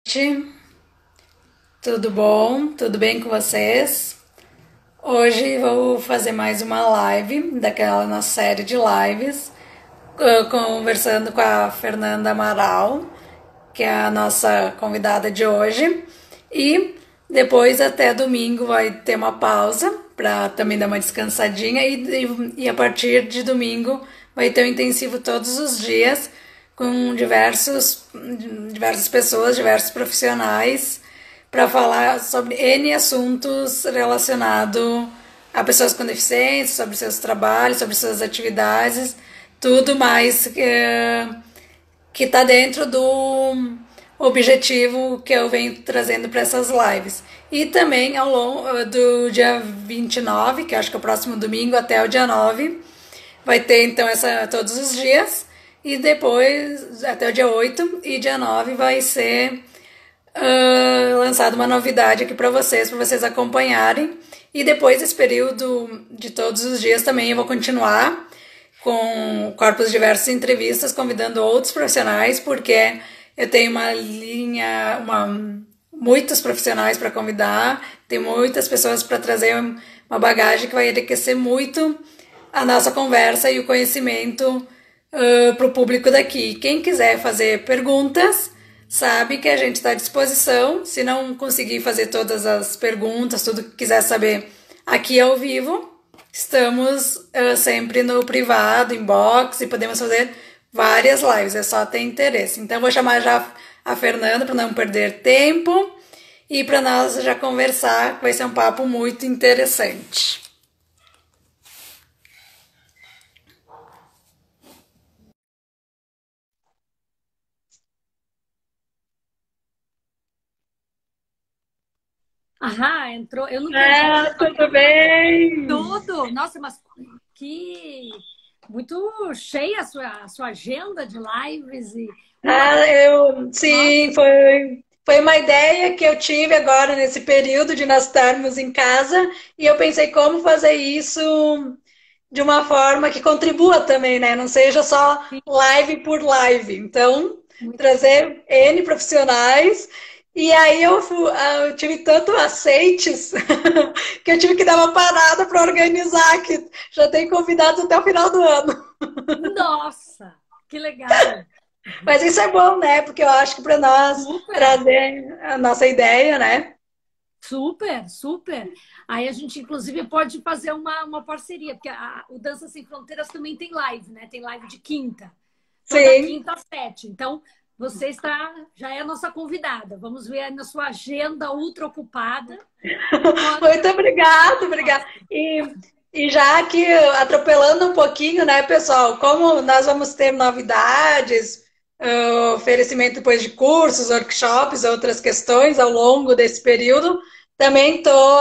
Gente, tudo bom? Tudo bem com vocês? Hoje vou fazer mais uma live daquela nossa série de lives, conversando com a Fernanda Amaral, que é a nossa convidada de hoje. E depois, até domingo, vai ter uma pausa para também dar uma descansadinha. E a partir de domingo, vai ter um intensivo todos os dias com diversas pessoas, diversos profissionais, para falar sobre N assuntos relacionados a pessoas com deficiência, sobre seus trabalhos, sobre suas atividades, tudo mais que está dentro do objetivo que eu venho trazendo para essas lives. E também ao longo do dia 29, que acho que é o próximo domingo, até o dia 9, vai ter então essa todos os dias. E depois, até o dia 8 e dia 9, vai ser lançada uma novidade aqui para vocês acompanharem. E depois desse período de todos os dias também eu vou continuar com corpos diversos entrevistas, convidando outros profissionais, porque eu tenho uma linha, muitos profissionais para convidar, tem muitas pessoas para trazer uma bagagem que vai enriquecer muito a nossa conversa e o conhecimento para o público daqui. Quem quiser fazer perguntas, sabe que a gente está à disposição. Se não conseguir fazer todas as perguntas, tudo que quiser saber aqui ao vivo, estamos sempre no privado, inbox, e podemos fazer várias lives, é só ter interesse. Então, vou chamar já a Fernanda para não perder tempo e para nós já conversar, vai ser um papo muito interessante. Ah, entrou. Eu não entendi. Tudo bem? Tudo. Nossa, mas que muito cheia a sua agenda de lives e Sim, nossa, foi uma ideia que eu tive agora nesse período de nós estarmos em casa e eu pensei como fazer isso de uma forma que contribua também, né? Não seja só sim, live por live. Então, muito trazer N profissionais. E aí eu tive tanto aceites que eu tive que dar uma parada para organizar, que já tem convidados até o final do ano. nossa, que legal. Mas isso é bom, né? Porque eu acho que para nós Super, trazer a nossa ideia, né? super, super. Aí a gente, inclusive, pode fazer uma parceria, porque o Dança Sem Fronteiras também tem live, né? Tem live de quinta, toda Sim. quinta às 7. Então, você já é a nossa convidada. Vamos ver aí na sua agenda ultra ocupada. Muito obrigada, obrigada. Nossa. E já aqui atropelando um pouquinho, né, pessoal? Como nós vamos ter novidades, oferecimento depois de cursos, workshops, outras questões ao longo desse período, também estou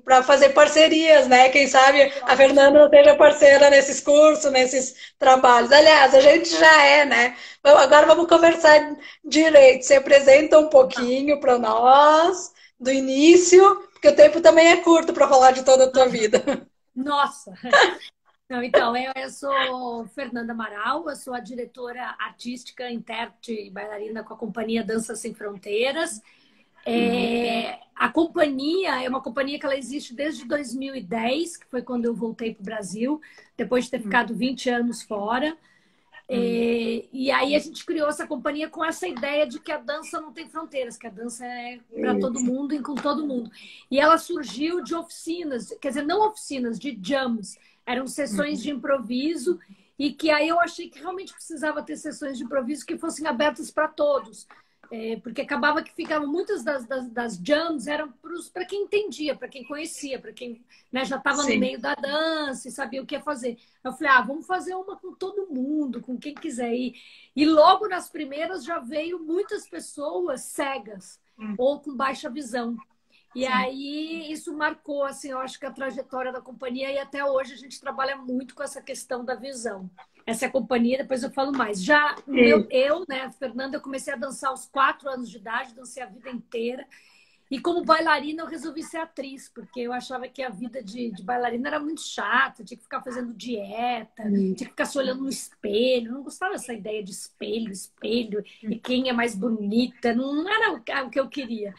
para fazer parcerias, né? Quem sabe a Ótimo. Fernanda seja parceira nesses cursos, nesses trabalhos. Aliás, a gente já é, né? Agora vamos conversar direito. Se apresenta um pouquinho para nós, do início, porque o tempo também é curto para falar de toda a tua vida. Nossa! Não, então, eu sou Fernanda Amaral, eu sou a diretora artística, intérprete e bailarina com a companhia Dança Sem Fronteiras. A companhia é uma companhia que ela existe desde 2010, que foi quando eu voltei para o Brasil, depois de ter ficado 20 anos fora. E aí a gente criou essa companhia com essa ideia de que a dança não tem fronteiras, que a dança é para todo mundo e com todo mundo. E ela surgiu de oficinas, quer dizer, não oficinas, de jams. Eram sessões de improviso e que aí eu achei que realmente precisava ter sessões de improviso que fossem abertas para todos. Porque acabava que ficavam muitas das jams eram para quem entendia, para quem conhecia, para quem, né, já estava no Sim. meio da dança e sabia o que ia fazer. Eu falei, vamos fazer uma com todo mundo, com quem quiser ir. E logo nas primeiras já veio muitas pessoas cegas ou com baixa visão. E Sim. aí isso marcou, assim, eu acho que a trajetória da companhia e até hoje a gente trabalha muito com essa questão da visão. Essa é a companhia, depois eu falo mais. Já Sim. né, Fernanda, eu comecei a dançar aos 4 anos de idade, dancei a vida inteira. E como bailarina, eu resolvi ser atriz, porque eu achava que a vida de bailarina era muito chata, tinha que ficar fazendo dieta, tinha que ficar se olhando no espelho. Eu não gostava dessa ideia de espelho, espelho, e quem é mais bonita. Não era o que eu queria.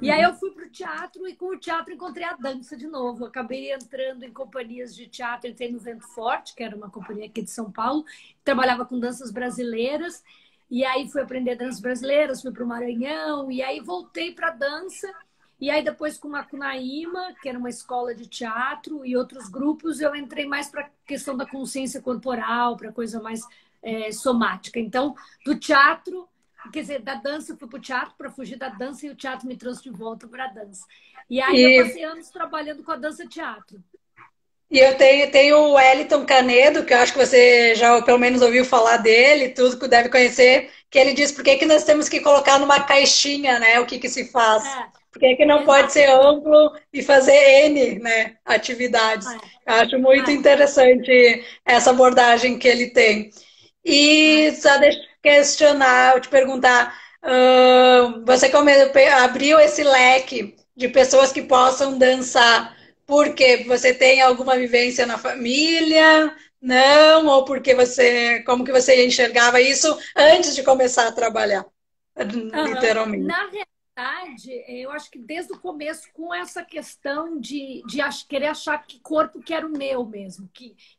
E aí eu fui para o teatro e com o teatro encontrei a dança de novo. Eu acabei entrando em companhias de teatro, entrei no Vento Forte, que era uma companhia aqui de São Paulo, trabalhava com danças brasileiras. E aí fui aprender danças brasileiras, fui para o Maranhão, e aí voltei para a dança. E aí depois com a Cunaíma, que era uma escola de teatro, e outros grupos, eu entrei mais para a questão da consciência corporal, para coisa mais somática. Então, do teatro, quer dizer, da dança eu fui para o teatro para fugir da dança, e o teatro me trouxe de volta para a dança. E aí eu E passei anos trabalhando com a dança-teatro. E eu tenho o Wellington Canedo, que eu acho que você já pelo menos ouviu falar dele, tudo que deve conhecer, que ele diz por que nós temos que colocar numa caixinha, né, o que se faz. Por que não pode ser Exato. amplo e fazer N, né, atividades. Eu acho muito É, interessante essa abordagem que ele tem. E é. só deixa eu questionar, eu te perguntar, você abriu esse leque de pessoas que possam dançar porque você tem alguma vivência na família? Não? Ou porque como que você enxergava isso antes de começar a trabalhar, Aham. literalmente? Na realidade, eu acho que desde o começo, com essa questão de querer achar que corpo que era o meu mesmo,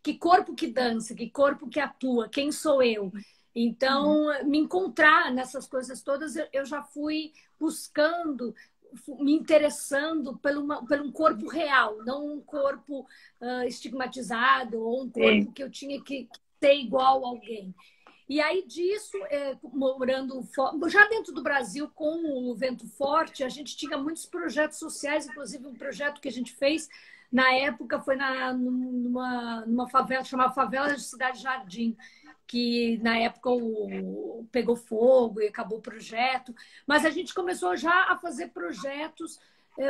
que corpo que dança, que corpo que atua, quem sou eu. Então, me encontrar nessas coisas todas, eu já fui buscando, me interessando por um corpo real, não um corpo estigmatizado ou um corpo Sim. que eu tinha que ser igual a alguém. E aí disso, morando já dentro do Brasil, com o Vento Forte, a gente tinha muitos projetos sociais, inclusive um projeto que a gente fez na época foi numa favela, chamada Favela de Cidade Jardim, que na época pegou fogo e acabou o projeto. Mas a gente começou já a fazer projetos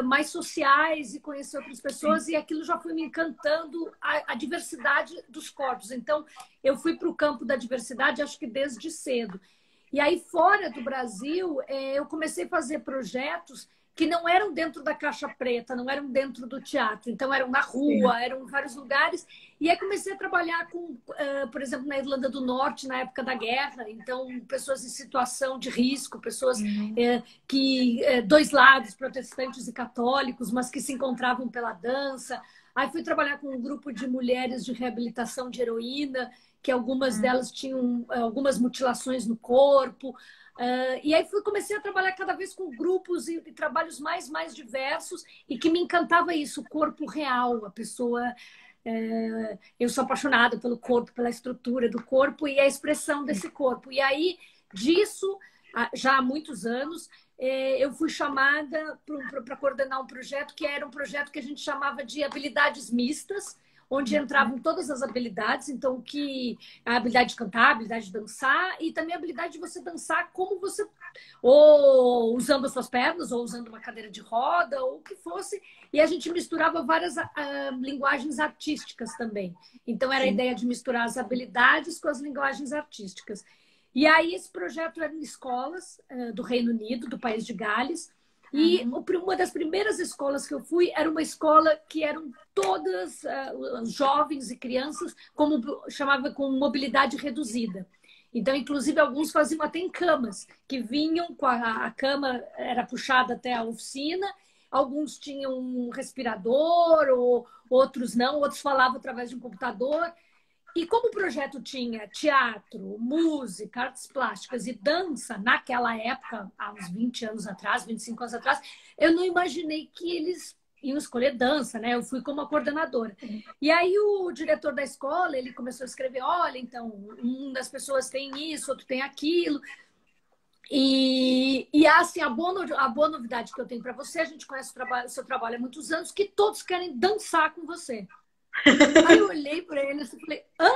mais sociais e conhecer outras pessoas, e aquilo já foi me encantando a diversidade dos corpos. Então, eu fui para o campo da diversidade, acho que desde cedo. E aí, fora do Brasil, eu comecei a fazer projetos que não eram dentro da caixa preta, não eram dentro do teatro. Então, eram na Sim. rua, eram em vários lugares. E aí comecei a trabalhar com, por exemplo, na Irlanda do Norte, na época da guerra. Então, pessoas em situação de risco, pessoas dois lados, protestantes e católicos, mas que se encontravam pela dança. Aí fui trabalhar com um grupo de mulheres de reabilitação de heroína, que algumas delas tinham algumas mutilações no corpo. E aí comecei a trabalhar cada vez com grupos e trabalhos mais diversos, e que me encantava isso, o corpo real, a pessoa. Eu sou apaixonada pelo corpo, pela estrutura do corpo e a expressão desse corpo. E aí, disso, já há muitos anos, eu fui chamada para coordenar um projeto que era um projeto que a gente chamava de habilidades mistas, onde entravam todas as habilidades, então a habilidade de cantar, a habilidade de dançar e também a habilidade de você dançar como você, ou usando as suas pernas, ou usando uma cadeira de roda, ou o que fosse, e a gente misturava várias linguagens artísticas também. Então era a Sim. ideia de misturar as habilidades com as linguagens artísticas. E aí esse projeto era em escolas do Reino Unido, do país de Gales. E uma das primeiras escolas que eu fui era uma escola que eram todas jovens e crianças, como chamava, com mobilidade reduzida. Então, inclusive, alguns faziam até em camas, que vinham com a cama, era puxada até a oficina, alguns tinham um respirador, ou outros não, outros falavam através de um computador. E como o projeto tinha teatro, música, artes plásticas e dança, naquela época, há uns 20 anos atrás, 25 anos atrás, eu não imaginei que eles iam escolher dança, né? Eu fui como a coordenadora. E aí o diretor da escola, ele começou a escrever, olha, então, uma das pessoas tem isso, outro tem aquilo. E assim, a boa novidade que eu tenho para você, a gente conhece o seu trabalho há muitos anos, que todos querem dançar com você. Aí eu olhei para ele e falei, hã?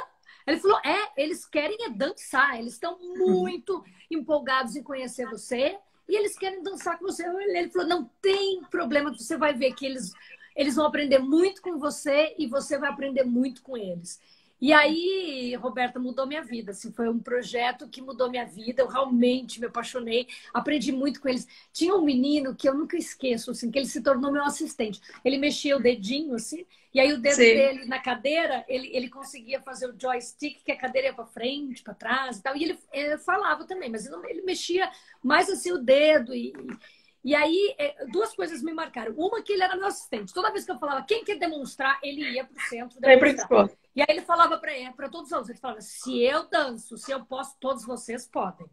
Ele falou, eles querem dançar, eles estão muito empolgados em conhecer você e eles querem dançar com você. Ele falou, não tem problema, você vai ver que eles vão aprender muito com você e você vai aprender muito com eles. E aí, Roberta, mudou minha vida. Assim, foi um projeto que mudou minha vida. Eu realmente me apaixonei, aprendi muito com eles. Tinha um menino que eu nunca esqueço, assim, que ele se tornou meu assistente. Ele mexia o dedinho, assim, e aí o dedo Sim. dele na cadeira, ele conseguia fazer o joystick, que a cadeira ia para frente, para trás e tal. E ele falava também, mas ele mexia mais assim o dedo. E aí, duas coisas me marcaram. Uma, que ele era meu assistente. Toda vez que eu falava quem quer demonstrar, ele ia para o centro Sempre demonstrar. expor. E aí ele falava para todos os alunos, ele falava, se eu danço, se eu posso, todos vocês podem.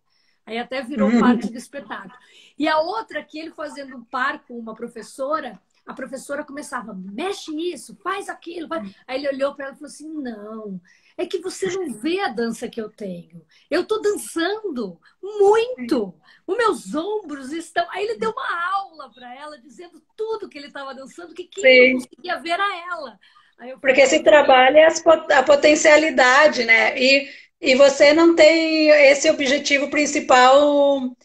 Aí até virou parte do espetáculo. E a outra, que ele fazendo um par com uma professora, a professora começava, mexe isso, faz aquilo. Faz. Aí ele olhou para ela e falou assim, não, é que você não vê a dança que eu tenho. Eu estou dançando muito. Os meus ombros estão... Aí ele deu uma aula para ela, dizendo tudo que ele estava dançando, que quem não Sim. conseguia ver a ela. Porque se trabalha a potencialidade, né? E você não tem esse objetivo principal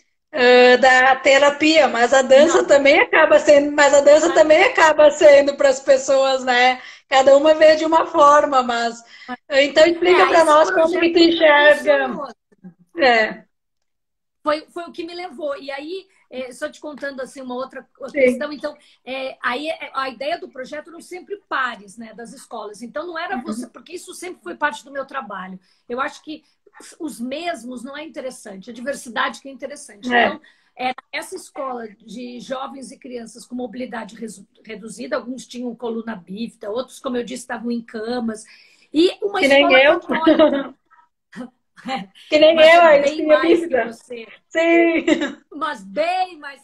da terapia, mas a dança Não. também acaba sendo, mas a dança também acaba sendo para as pessoas, né? Cada uma vê de uma forma, mas então explica Aí para esse nós como que projeto tu enxerga. funcionou. É, Foi o que me levou. E aí, só te contando assim uma outra sim. questão, então, aí a ideia do projeto eram sempre pares, né, das escolas. Então não era você, porque isso sempre foi parte do meu trabalho. Eu acho que os mesmos não é interessante, a diversidade que é interessante. É. Então, essa escola de jovens e crianças com mobilidade reduzida, alguns tinham coluna bífida, outros, como eu disse, estavam em camas, e uma Que nem escola eu. católica. Que nem Mas eu, é eles bem tinham mais que bífida. você. Sim. Mas bem mais.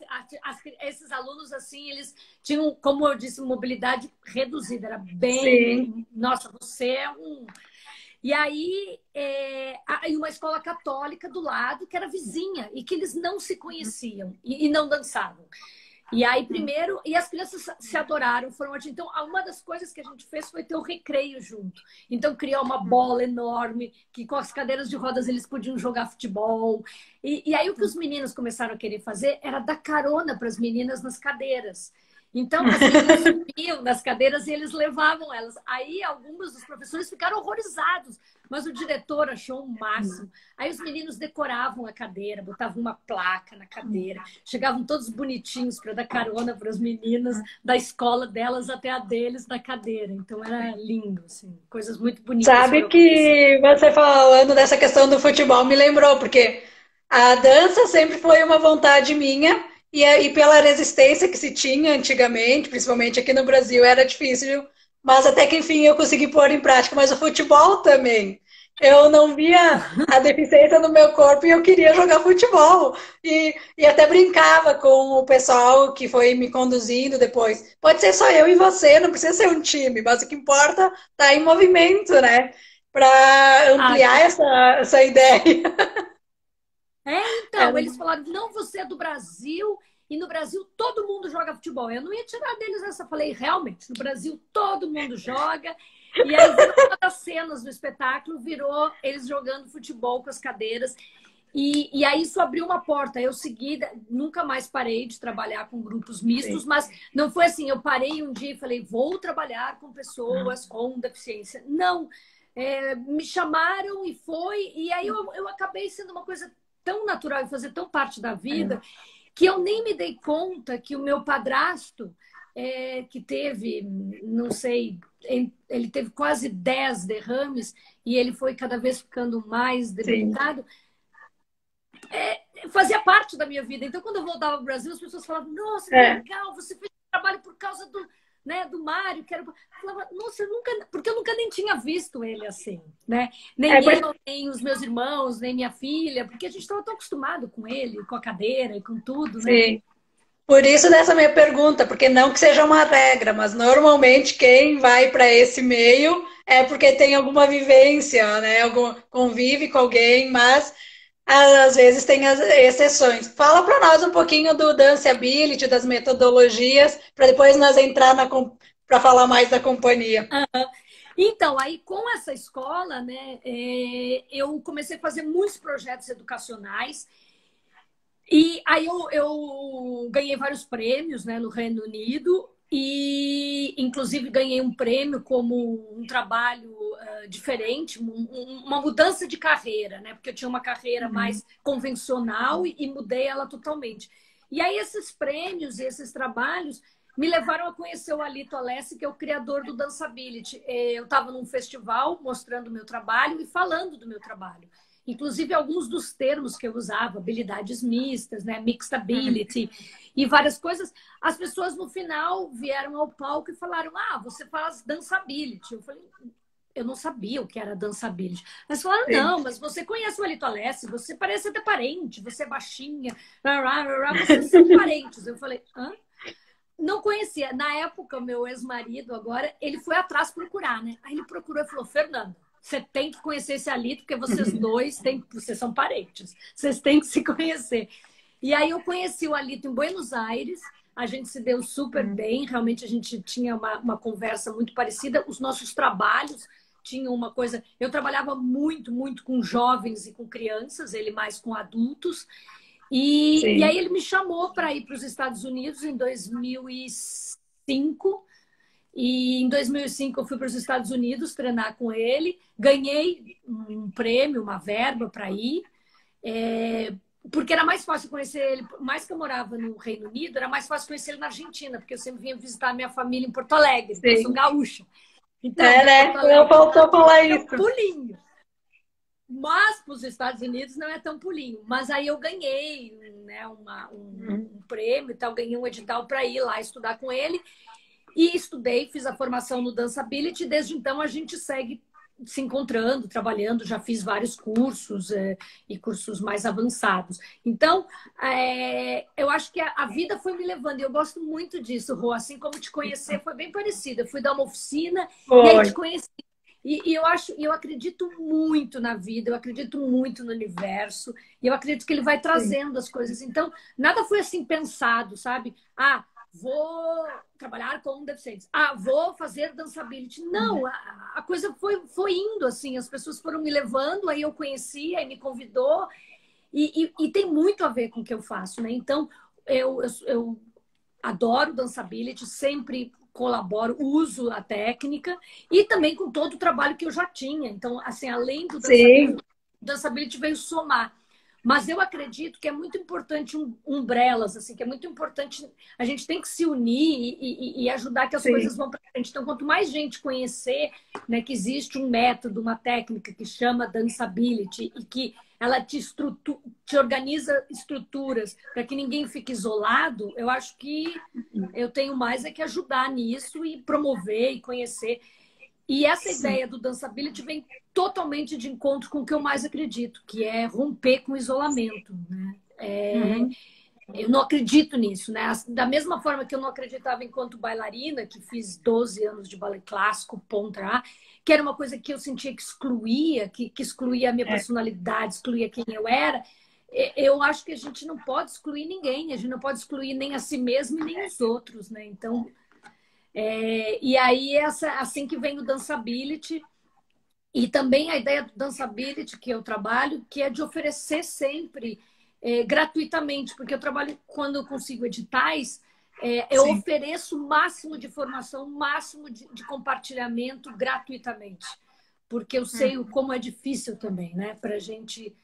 Esses alunos, assim, eles tinham, como eu disse, mobilidade reduzida. Era Sim. bem. Nossa, você é um. E aí, aí uma escola católica do lado, que era vizinha, e que eles não se conheciam e não dançavam. E aí, primeiro, e as crianças se adoraram, foram ótimas. Então, uma das coisas que a gente fez foi ter o recreio junto. Então, criar uma bola enorme, que com as cadeiras de rodas eles podiam jogar futebol. E aí, o que os meninos começaram a querer fazer era dar carona para as meninas nas cadeiras. Então, assim, eles subiam nas cadeiras e eles levavam elas. Aí, alguns dos professores ficaram horrorizados, mas o diretor achou o máximo. Aí, os meninos decoravam a cadeira, botavam uma placa na cadeira, chegavam todos bonitinhos para dar carona para as meninas da escola delas até a deles na cadeira. Então, era lindo, assim, coisas muito bonitas Sabe foram acontecendo. que você falando dessa questão do futebol me lembrou, porque a dança sempre foi uma vontade minha e pela resistência que se tinha antigamente, principalmente aqui no Brasil, era difícil, mas até que enfim eu consegui pôr em prática. Mas o futebol também. Eu não via a deficiência no meu corpo e eu queria jogar futebol. E até brincava com o pessoal que foi me conduzindo depois. Pode ser só eu e você, não precisa ser um time, mas o que importa tá em movimento, né? Para Ah, ampliar essa ideia. então, eles falaram, não, você é do Brasil, e no Brasil todo mundo joga futebol. Eu não ia tirar deles essa. Falei, realmente, no Brasil todo mundo joga. E aí virou uma das cenas do espetáculo, virou eles jogando futebol com as cadeiras. E aí isso abriu uma porta. Eu segui, nunca mais parei de trabalhar com grupos mistos, Sim. mas não foi assim, eu parei um dia e falei, vou trabalhar com pessoas com deficiência. Não, me chamaram e foi, e aí eu acabei sendo uma coisa tão natural e fazer tão parte da vida que eu nem me dei conta que o meu padrasto, que teve, não sei, ele teve quase 10 derrames e ele foi cada vez ficando mais Sim. debilitado, fazia parte da minha vida. Então, quando eu voltava ao Brasil, as pessoas falavam, nossa, que legal, você fez trabalho por causa do Mário, que era... Eu falava, nossa, eu nunca... Porque eu nunca nem tinha visto ele assim, né? Nem eu, nem os meus irmãos, nem minha filha, porque a gente estava tão acostumado com ele, com a cadeira e com tudo, né? Sim. Por isso dessa minha pergunta, porque não que seja uma regra, mas normalmente quem vai para esse meio é porque tem alguma vivência, né? Convive com alguém, mas às vezes tem as exceções. Fala para nós um pouquinho do Danceability, das metodologias, para depois nós entrar para falar mais da companhia. Então, aí com essa escola, né, eu comecei a fazer muitos projetos educacionais. E aí eu ganhei vários prêmios, né, no Reino Unido. e inclusive ganhei um prêmio como um trabalho diferente, uma mudança de carreira, né? Porque eu tinha uma carreira mais convencional e mudei ela totalmente. E aí esses prêmios e esses trabalhos me levaram a conhecer o Alito Alessi, que é o criador do Danceability. Eu estava num festival mostrando o meu trabalho e falando do meu trabalho. Inclusive, alguns dos termos que eu usava, habilidades mistas, né, mixed ability e várias coisas, as pessoas no final vieram ao palco e falaram: ah, você faz dançability. Eu falei: eu não sabia o que era dançability. Mas falaram: não, mas você conhece o Alito Alessi, você parece até parente, você é baixinha, vocês são parentes. Eu falei: hã? Não conhecia. Na época, o meu ex-marido, agora, ele foi atrás procurar, né? Aí ele procurou e falou: Fernanda, você tem que conhecer esse Alito, porque vocês dois vocês são parentes. Vocês têm que se conhecer. E aí eu conheci o Alito em Buenos Aires. A gente se deu super bem. Realmente a gente tinha uma conversa muito parecida. Os nossos trabalhos tinham uma coisa... Eu trabalhava muito, muito com jovens e com crianças, ele mais com adultos. E aí ele me chamou para ir para os Estados Unidos em 2005. E em 2005 eu fui para os Estados Unidos treinar com ele. Ganhei um prêmio, uma verba para ir. Porque era mais fácil conhecer ele. Mais que eu morava no Reino Unido, era mais fácil conhecer ele na Argentina. Porque eu sempre vinha visitar a minha família em Porto Alegre. Eu sou gaúcha. Então, né? Eu faltou falar isso. Pulinho. Mas para os Estados Unidos não é tão pulinho. Mas aí eu ganhei, né, um prêmio e tal, ganhei um edital para ir lá estudar com ele. E estudei, fiz a formação no Danceability. Desde então a gente segue se encontrando, trabalhando. Já fiz vários cursos e cursos mais avançados. Então, eu acho que a vida foi me levando. E eu gosto muito disso, Rô. Assim como te conhecer foi bem parecido. Eu fui dar uma oficina e aí te conheci. E eu acredito muito na vida, eu acredito muito no universo, e eu acredito que ele vai trazendo as coisas. Então, nada foi assim pensado, sabe? Ah, vou trabalhar com deficientes. Ah, vou fazer dançability. Não, a coisa foi indo assim, as pessoas foram me levando, aí eu conheci, aí me convidou, e tem muito a ver com o que eu faço, né? Então, eu adoro dançability, sempre colaboro, uso a técnica e também com todo o trabalho que eu já tinha. Então, assim, além do dançability veio somar. Mas eu acredito que é muito importante umbrellas, assim, que é muito importante, a gente tem que se unir e ajudar que as coisas vão para frente. Então, quanto mais gente conhecer, né, que existe um método, uma técnica que chama dançability e que ela te organiza estruturas para que ninguém fique isolado, eu acho que eu tenho mais que ajudar nisso e promover e conhecer. E essa ideia do dançability vem totalmente de encontro com o que eu mais acredito, que é romper com o isolamento, né? Eu não acredito nisso, né? Da mesma forma que eu não acreditava enquanto bailarina, que fiz 12 anos de balé clássico, ponta, que era uma coisa que eu sentia que excluía, que excluía a minha personalidade, excluía quem eu era. Eu acho que a gente não pode excluir ninguém, a gente não pode excluir nem a si mesmo e nem os outros, né? Então, e aí assim que vem o dançability e também a ideia do dançability que eu trabalho, que é de oferecer sempre gratuitamente, porque eu trabalho quando eu consigo editais, eu ofereço o máximo de formação, o máximo de compartilhamento gratuitamente, porque eu sei como é difícil também, né? Para a gente,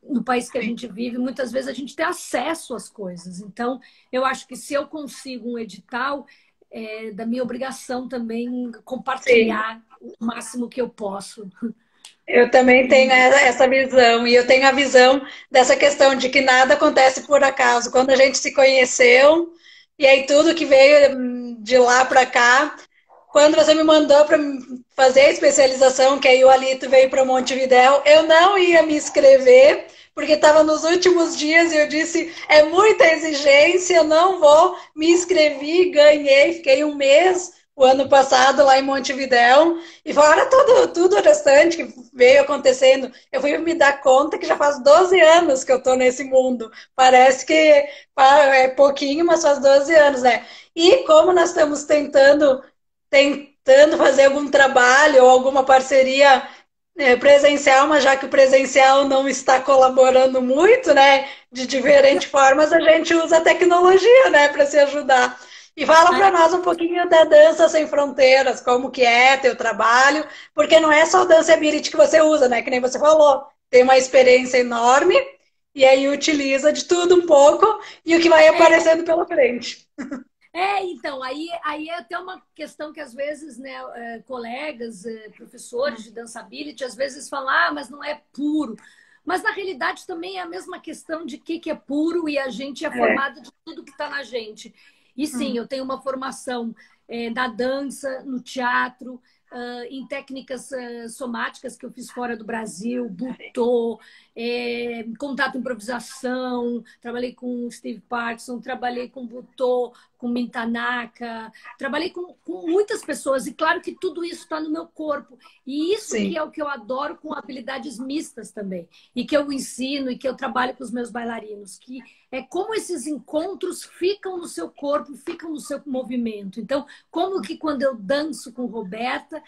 no país que a gente vive, muitas vezes a gente tem acesso às coisas. Então, eu acho que se eu consigo um edital, é da minha obrigação também compartilhar o máximo que eu posso. Eu também tenho essa visão, e eu tenho a visão dessa questão de que nada acontece por acaso. Quando a gente se conheceu, e aí tudo que veio de lá para cá, quando você me mandou para fazer a especialização, que aí o Alito veio para Montevidéu, eu não ia me inscrever, porque estava nos últimos dias e eu disse, é muita exigência, eu não vou, me inscrevi, ganhei, fiquei um mês o ano passado lá em Montevidéu, e fora tudo o restante que veio acontecendo, eu fui me dar conta que já faz 12 anos que eu estou nesse mundo. Parece que é pouquinho, mas faz 12 anos, né? E como nós estamos tentando fazer algum trabalho ou alguma parceria presencial, mas já que o presencial não está colaborando muito, né? De diferentes formas, a gente usa a tecnologia, né, para se ajudar. E fala para nós um pouquinho da Dança Sem Fronteiras, como que é teu trabalho, porque não é só dança ability que você usa, né? Que nem você falou, tem uma experiência enorme e aí utiliza de tudo um pouco e o que vai aparecendo pela frente. Então, aí é até uma questão que às vezes, né, colegas, professores de dançability, às vezes falam, ah, mas não é puro. Mas na realidade também é a mesma questão de que é puro e a gente é formado de tudo que está na gente. E sim, eu tenho uma formação na dança, no teatro, em técnicas somáticas que eu fiz fora do Brasil, butô, contato improvisação, trabalhei com Steve Parkinson, trabalhei com butô, com Mintanaka, trabalhei com muitas pessoas e claro que tudo isso está no meu corpo. E isso que é o que eu adoro com habilidades mistas também. E que eu ensino e que eu trabalho com os meus bailarinos, que é como esses encontros ficam no seu corpo, ficam no seu movimento. Então, como que quando eu danço com Roberta,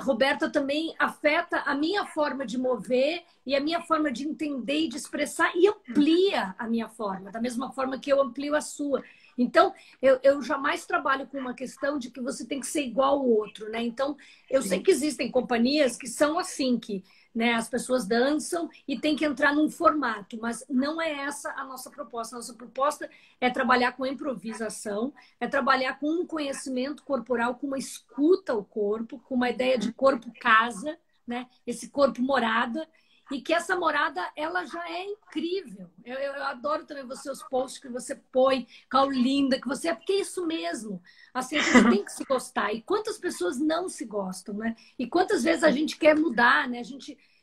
Roberta também afeta a minha forma de mover e a minha forma de entender e de expressar e amplia a minha forma, da mesma forma que eu amplio a sua. Então, eu jamais trabalho com uma questão de que você tem que ser igual ao outro, né? Então, eu sei que existem companhias que são assim, que né, as pessoas dançam e tem que entrar num formato, mas não é essa a nossa proposta. A nossa proposta é trabalhar com improvisação, é trabalhar com um conhecimento corporal, com uma escuta ao corpo, com uma ideia de corpo casa, né? Esse corpo morada, e que essa morada, ela já é incrível. Eu adoro também os posts que você põe, Linda, que você é, porque é isso mesmo. Assim, a gente tem que se gostar. E quantas pessoas não se gostam, né? E quantas vezes a gente quer mudar, né?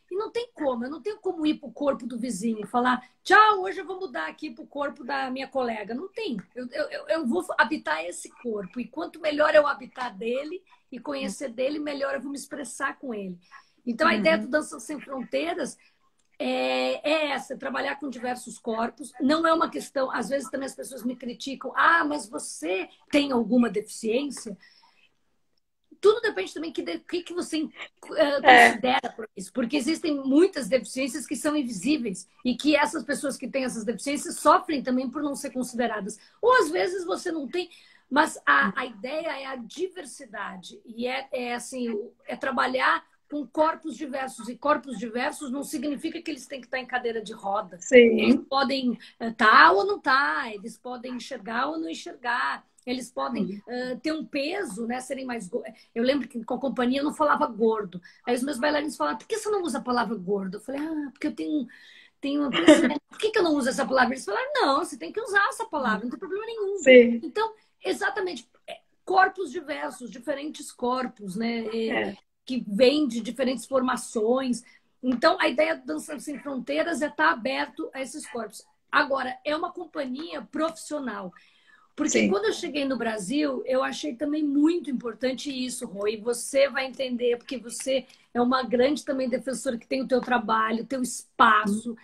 E não tem como, eu não tenho como ir para o corpo do vizinho e falar, tchau, hoje eu vou mudar aqui para o corpo da minha colega. Não tem. Eu vou habitar esse corpo. E quanto melhor eu habitar dele e conhecer dele, melhor eu vou me expressar com ele. Então, a ideia do Dança Sem Fronteiras é essa, trabalhar com diversos corpos. Não é uma questão... Às vezes também as pessoas me criticam. Ah, mas você tem alguma deficiência? Tudo depende também do que você considera por isso. Porque existem muitas deficiências que são invisíveis e que essas pessoas que têm essas deficiências sofrem também por não ser consideradas. Ou às vezes você não tem... Mas a ideia é a diversidade. E é trabalhar com corpos diversos. E corpos diversos não significa que eles têm que estar em cadeira de roda. Sim. Eles podem estar ou não estar, eles podem enxergar ou não enxergar, eles podem ter um peso, né? Serem mais... Eu lembro que com a companhia eu não falava gordo. Aí os meus bailarinos falavam, por que você não usa a palavra gordo? Eu falei, porque eu tenho... Por que eu não uso essa palavra? Eles falaram, não, você tem que usar essa palavra, não tem problema nenhum. Sim. Então, exatamente, corpos diversos, diferentes corpos, né? Que vêm de diferentes formações. Então, a ideia do Dança Sem Fronteiras é estar aberto a esses corpos. Agora, é uma companhia profissional. Porque quando eu cheguei no Brasil, eu achei também muito importante isso, Rô, e você vai entender, porque você é uma grande também defensora que tem o teu trabalho, o teu espaço,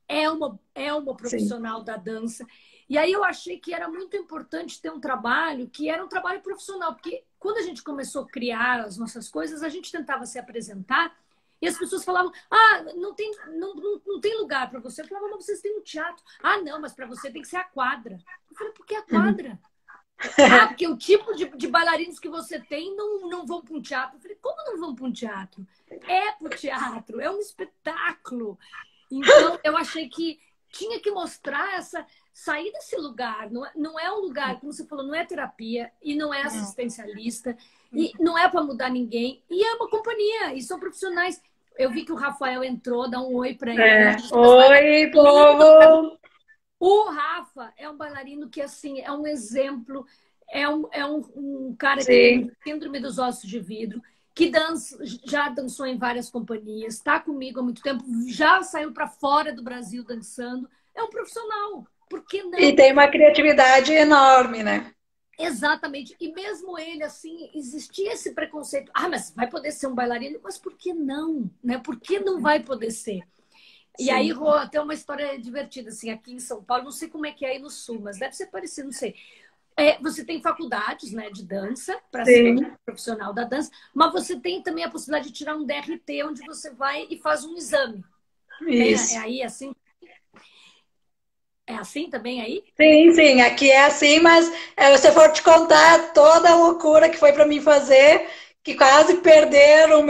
é uma profissional da dança. E aí eu achei que era muito importante ter um trabalho que era um trabalho profissional, porque quando a gente começou a criar as nossas coisas, a gente tentava se apresentar e as pessoas falavam, não tem lugar para você. Eu falava, mas vocês têm um teatro. Ah, não, mas para você tem que ser a quadra. Eu falei, por que a quadra? Porque o tipo de bailarinos que você tem não vão para um teatro. Eu falei, como não vão para um teatro? É para o teatro, é um espetáculo. Então, eu achei que tinha que mostrar sair desse lugar. Não é um lugar, como você falou, não é terapia e não é assistencialista e não é para mudar ninguém. E é uma companhia e são profissionais. Eu vi que o Rafael entrou, dá um oi para ele. Oi, povo! O Rafa é um bailarino que, assim, é um exemplo. É um cara que tem síndrome dos ossos de vidro, que já dançou em várias companhias, está comigo há muito tempo, já saiu para fora do Brasil dançando. É um profissional. Por que não? E tem uma criatividade enorme, né? Exatamente. E mesmo ele, assim, existia esse preconceito. Ah, mas vai poder ser um bailarino? Mas por que não? Né? Por que não vai poder ser? E aí, Rô, até uma história divertida, assim, aqui em São Paulo, não sei como é que é aí no Sul, mas deve ser parecido, não sei. Você tem faculdades, né, de dança, para ser profissional da dança, mas você tem também a possibilidade de tirar um DRT, onde você vai e faz um exame. Isso. Aí, assim, É assim também aí? Sim, sim, aqui é assim, mas se eu for te contar toda a loucura que foi para mim fazer, que quase perderam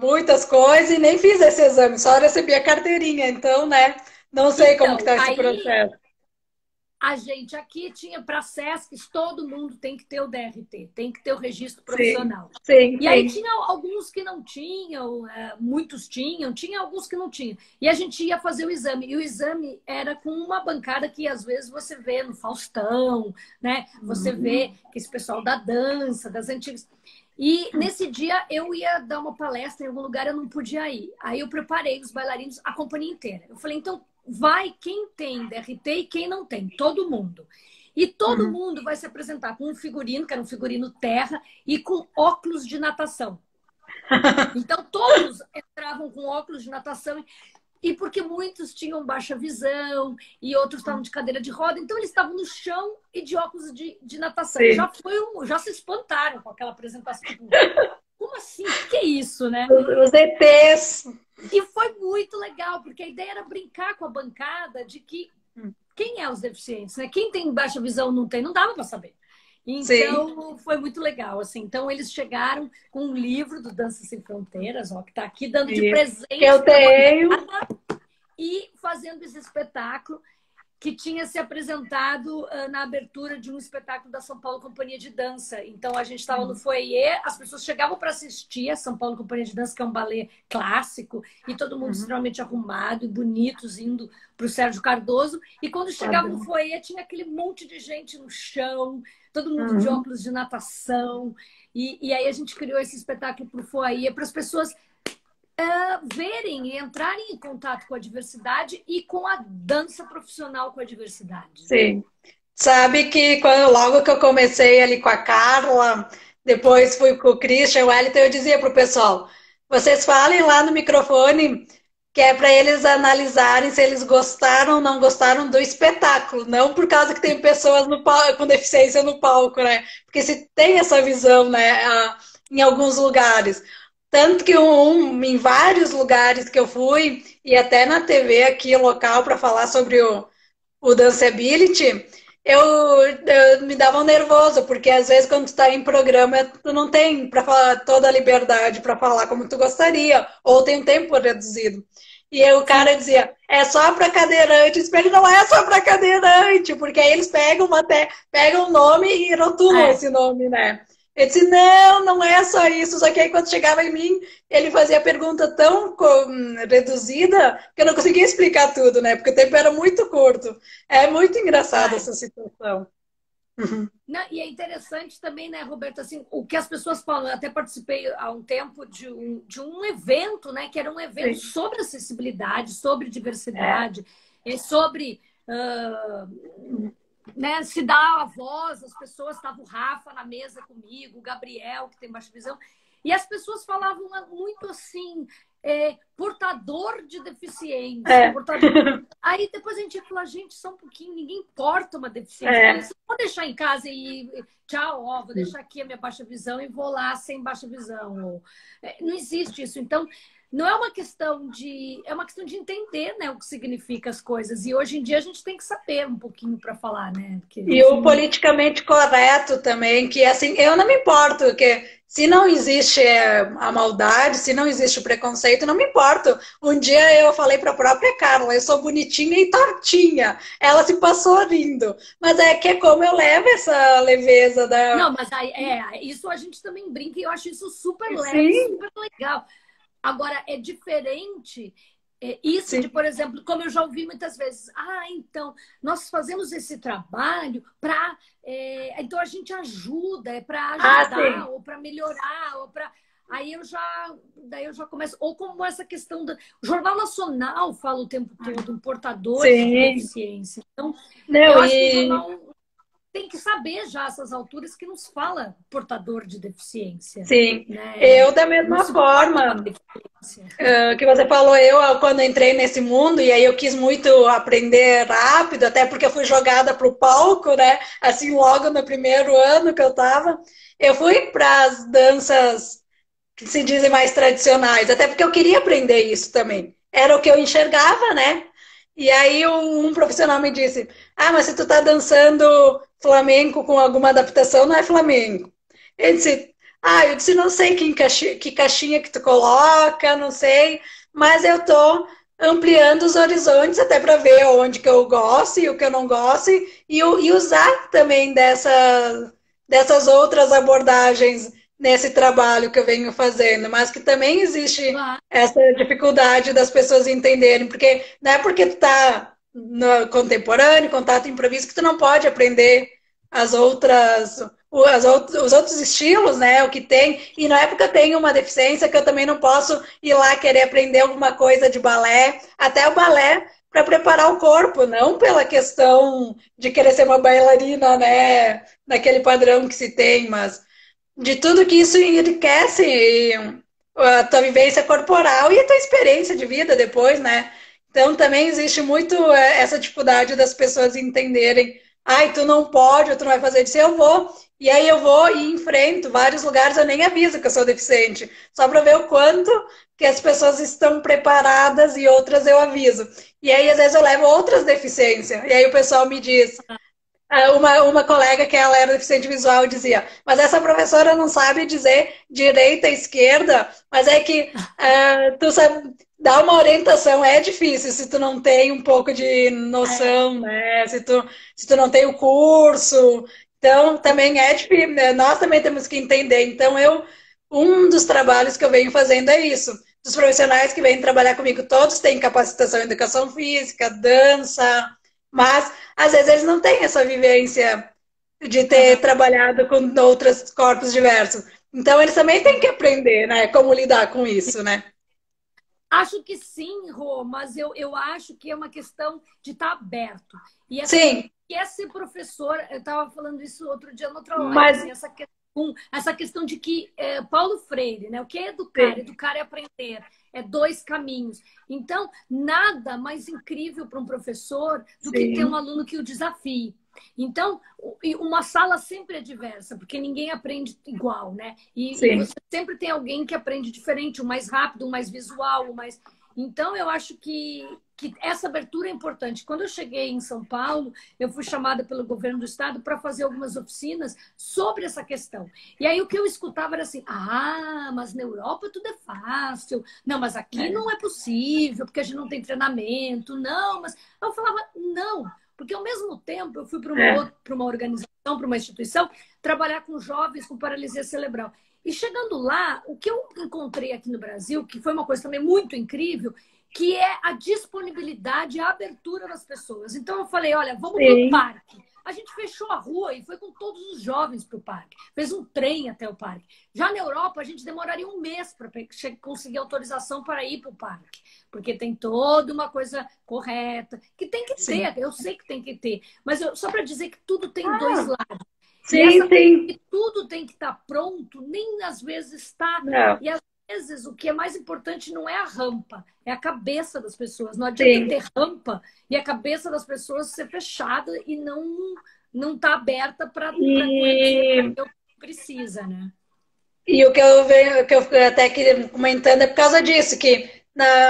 muitas coisas e nem fiz esse exame, só recebi a carteirinha, então, né, não sei como que Então, tá esse aí processo. a gente aqui tinha para SESCs, todo mundo tem que ter o DRT, tem que ter o registro Sim, profissional. sim, E aí sim. tinha alguns que não tinham, muitos tinham, tinha alguns que não tinham. E a gente ia fazer o exame. E o exame era com uma bancada que às vezes você vê no Faustão, né? Você vê que esse pessoal da dança, das antigas. E nesse dia eu ia dar uma palestra em algum lugar, eu não podia ir. Aí eu preparei os bailarinos, a companhia inteira. Eu falei, então vai quem tem DRT e quem não tem, todo mundo. E todo Uhum. mundo vai se apresentar com um figurino, que era um figurino terra, e com óculos de natação. Então todos entravam com óculos de natação e porque muitos tinham baixa visão e outros estavam de cadeira de roda, então eles estavam no chão e de óculos de natação. Sim. Já se espantaram com aquela apresentação, tipo, como assim? O que é isso, né? Os ETs. E foi muito legal, porque a ideia era brincar com a bancada de que quem é os deficientes, né? Quem tem baixa visão não tem, não dava para saber. Sim. Então, foi muito legal, assim. Então, eles chegaram com um livro do Dança Sem Fronteiras, ó, que está aqui dando de Isso. Que presente eu para a tenho. bancada e fazendo esse espetáculo que tinha se apresentado na abertura de um espetáculo da São Paulo Companhia de Dança. Então, a gente estava no foyer, as pessoas chegavam para assistir a São Paulo Companhia de Dança, que é um balé clássico, e todo mundo Uhum. extremamente arrumado e bonitos, indo para o Sérgio Cardoso. E quando chegava no Padrão. foyer, tinha aquele monte de gente no chão, todo mundo de Uhum. óculos de natação. E aí a gente criou esse espetáculo para o foyer, para as pessoas verem e entrarem em contato com a diversidade e com a dança profissional com a diversidade. Sim. Sabe que logo que eu comecei ali com a Carla, depois fui com o Christian, o Wellington, eu dizia pro pessoal, vocês falem lá no microfone que é para eles analisarem se eles gostaram ou não gostaram do espetáculo, não por causa que tem pessoas no com deficiência no palco, né? Porque se tem essa visão, né, em alguns lugares. Tanto que em vários lugares que eu fui, e até na TV aqui local para falar sobre o Danceability, eu me dava um nervoso, porque às vezes quando tu está em programa, tu não tem para falar toda a liberdade para falar como tu gostaria, ou tem um tempo reduzido. E aí o Sim. cara dizia, é só para cadeirante. Ele não é só para cadeirante, porque aí eles pegam um nome e rotulam É. esse nome, né? Ele disse, não, não é só isso. Só que aí quando chegava em mim, ele fazia a pergunta tão reduzida que eu não conseguia explicar tudo, né? Porque o tempo era muito curto. É muito engraçada Ai. essa situação. Não, e é interessante também, né, Roberto, assim, o que as pessoas falam, eu até participei há um tempo de um evento, né, que era um evento Sim. sobre acessibilidade, sobre É. diversidade, sobre né, se dar a voz, as pessoas, estava o Rafa na mesa comigo, o Gabriel, que tem baixa visão, e as pessoas falavam muito assim, portador de deficiência, É. portador. Aí depois a gente ia falar, gente, só um pouquinho, ninguém porta uma deficiência. É. Você não pode deixar em casa e tchau, ó, vou deixar aqui a minha baixa visão e vou lá sem baixa visão. Não existe isso. Então, não é uma questão de. É uma questão de entender, né, o que significa as coisas. E hoje em dia a gente tem que saber um pouquinho para falar, né? Porque, E o enfim. politicamente correto também, que assim, eu não me importo, que se não existe a maldade, se não existe o preconceito, não me importo. Um dia eu falei para a própria Carla, eu sou bonitinha e tortinha. Ela se passou rindo. Mas é que é como eu levo essa leveza da. Não, mas aí, isso a gente também brinca e eu acho isso super leve, Sim, super legal. Agora, é diferente isso de, sim. por exemplo, como eu já ouvi muitas vezes, então, nós fazemos esse trabalho para. Então, a gente ajuda, é para Ah, sim. ajudar, ou para melhorar, ou para. Daí eu já começo. Ou como essa questão do. O Jornal Nacional fala o tempo todo em portadores de Sim. deficiência. Então, eu Não, acho que o e jornal tem que saber já essas alturas que nos fala portador de deficiência, sim. né? Eu da Não mesma se porta uma forma. deficiência. Que você falou, eu quando entrei nesse mundo, e aí eu quis muito aprender rápido, até porque eu fui jogada para o palco, né? Assim, logo no primeiro ano que eu estava, eu fui para as danças que se dizem mais tradicionais, até porque eu queria aprender isso também. Era o que eu enxergava, né? E aí um profissional me disse, ah, mas se tu tá dançando flamenco com alguma adaptação, não é flamenco. Ele disse, ah, eu disse, não sei que caixinha que tu coloca, não sei, mas eu tô ampliando os horizontes até para ver onde que eu gosto e o que eu não gosto e usar também dessas outras abordagens nesse trabalho que eu venho fazendo, mas que também existe Claro. essa dificuldade das pessoas entenderem, porque não é porque tu tá no contemporâneo, contato improviso, que tu não pode aprender as outras, os outros estilos, né? O que tem. E não é porque eu tenho uma deficiência que eu também não posso ir lá querer aprender alguma coisa de balé, até o balé para preparar o corpo, não pela questão de querer ser uma bailarina, né? Naquele padrão que se tem, mas de tudo que isso enriquece a tua vivência corporal e a tua experiência de vida depois, né? Então também existe muito essa dificuldade das pessoas entenderem, ai, tu não pode, ou tu não vai fazer isso, eu vou. E aí eu vou e enfrento vários lugares, eu nem aviso que eu sou deficiente, só para ver o quanto que as pessoas estão preparadas e outras eu aviso. E aí às vezes eu levo outras deficiências. E aí o pessoal me diz, uma colega que ela era deficiente visual dizia, mas essa professora não sabe dizer direita, esquerda, mas é que tu sabe, dar uma orientação é difícil se tu não tem um pouco de É, noção, né? Se tu não tem o curso. Então, também é difícil, né? Nós também temos que entender. Então, um dos trabalhos que eu venho fazendo é isso. Dos profissionais que vêm trabalhar comigo, todos têm capacitação em educação física, dança, mas às vezes eles não têm essa vivência de ter aham. trabalhado com outros corpos diversos. Então eles também têm que aprender, né, como lidar com isso, né? Acho que sim, Rô, mas eu acho que é uma questão de estar aberto. E assim, Sim, que é ser professor, eu estava falando isso outro dia em outra live, mas assim, essa questão de que Paulo Freire, né? O que é educar? sim, Educar é aprender, é dois caminhos. Então, nada mais incrível para um professor do que ter um sim, aluno que o desafie. Então, uma sala sempre é diversa, porque ninguém aprende igual, né? E sim. você sempre tem alguém que aprende diferente, o mais rápido, o mais visual, o mais. Então, eu acho que essa abertura é importante. Quando eu cheguei em São Paulo, eu fui chamada pelo governo do estado para fazer algumas oficinas sobre essa questão. E aí o que eu escutava era assim: ah, mas na Europa tudo é fácil. Não, mas aqui É. não é possível, porque a gente não tem treinamento. Não, mas. Eu falava: não. Porque ao mesmo tempo eu fui É. para uma organização, para uma instituição, trabalhar com jovens com paralisia cerebral. E chegando lá, o que eu encontrei aqui no Brasil, que foi uma coisa também muito incrível, que é a disponibilidade, a abertura das pessoas. Então eu falei, olha, vamos para o Sim. parque. A gente fechou a rua e foi com todos os jovens para o parque. Fez um trem até o parque. Já na Europa, a gente demoraria um mês para conseguir autorização para ir para o parque. Porque tem toda uma coisa correta, que tem que Sim. ter, eu sei que tem que ter. Mas só para dizer que tudo tem dois Ah, lados. E essa sim, coisa sim. que tudo tem que estar pronto, nem às vezes está. Não, E às vezes o que é mais importante não é a rampa, é a cabeça das pessoas. Não adianta sim. ter rampa e a cabeça das pessoas ser fechada e não tá aberta para conhecer, para E ver o que precisa, né? E o que eu venho, que eu até queria comentando é por causa disso, que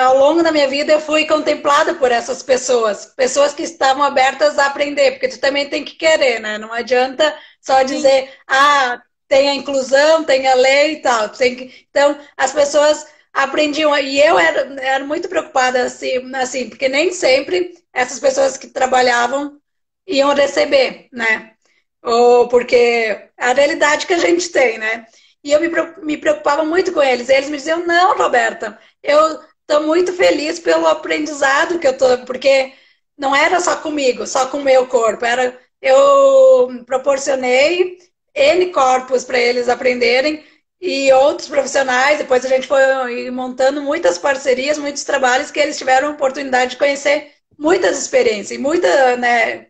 ao longo da minha vida eu fui contemplada por essas pessoas, pessoas que estavam abertas a aprender, porque tu também tem que querer, né? Não adianta só Sim, dizer, ah, tem a inclusão, tem a lei e tal. Então, as pessoas aprendiam, e eu era muito preocupada assim, porque nem sempre essas pessoas que trabalhavam iam receber, né? Ou porque a realidade que a gente tem, né? E eu me preocupava muito com eles. Eles me diziam: não, Roberta, eu estou muito feliz pelo aprendizado que eu estou, porque não era só comigo, só com o meu corpo, eu proporcionei N corpos para eles aprenderem e outros profissionais. Depois a gente foi montando muitas parcerias, muitos trabalhos que eles tiveram a oportunidade de conhecer muitas experiências e muita, né,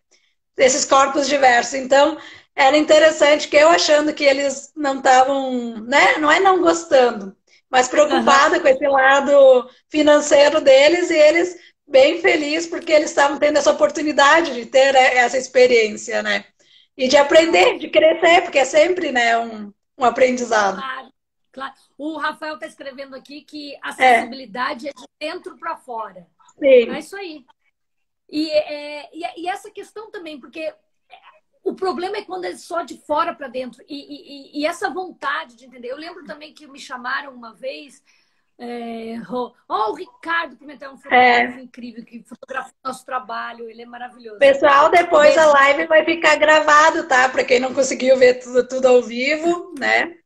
desses corpos diversos. Então, era interessante que eu achando que eles não estavam, né, não é não gostando, mas aham, preocupada com esse lado financeiro deles e eles bem felizes porque eles estavam tendo essa oportunidade de ter essa experiência, né? E de legal. aprender, de crescer, porque é sempre, né, um aprendizado. Claro, claro. O Rafael está escrevendo aqui que É, acessibilidade é de dentro para fora. É sim. isso aí. E essa questão também, porque o problema é quando é só de fora para dentro. E essa vontade de entender. Eu lembro também que me chamaram uma vez. O Ricardo Pimentel é um fotógrafo incrível que fotografa o nosso trabalho. Ele é maravilhoso. Pessoal, depois a Beijo. live vai ficar gravado, tá? Para quem não conseguiu ver tudo ao vivo, né?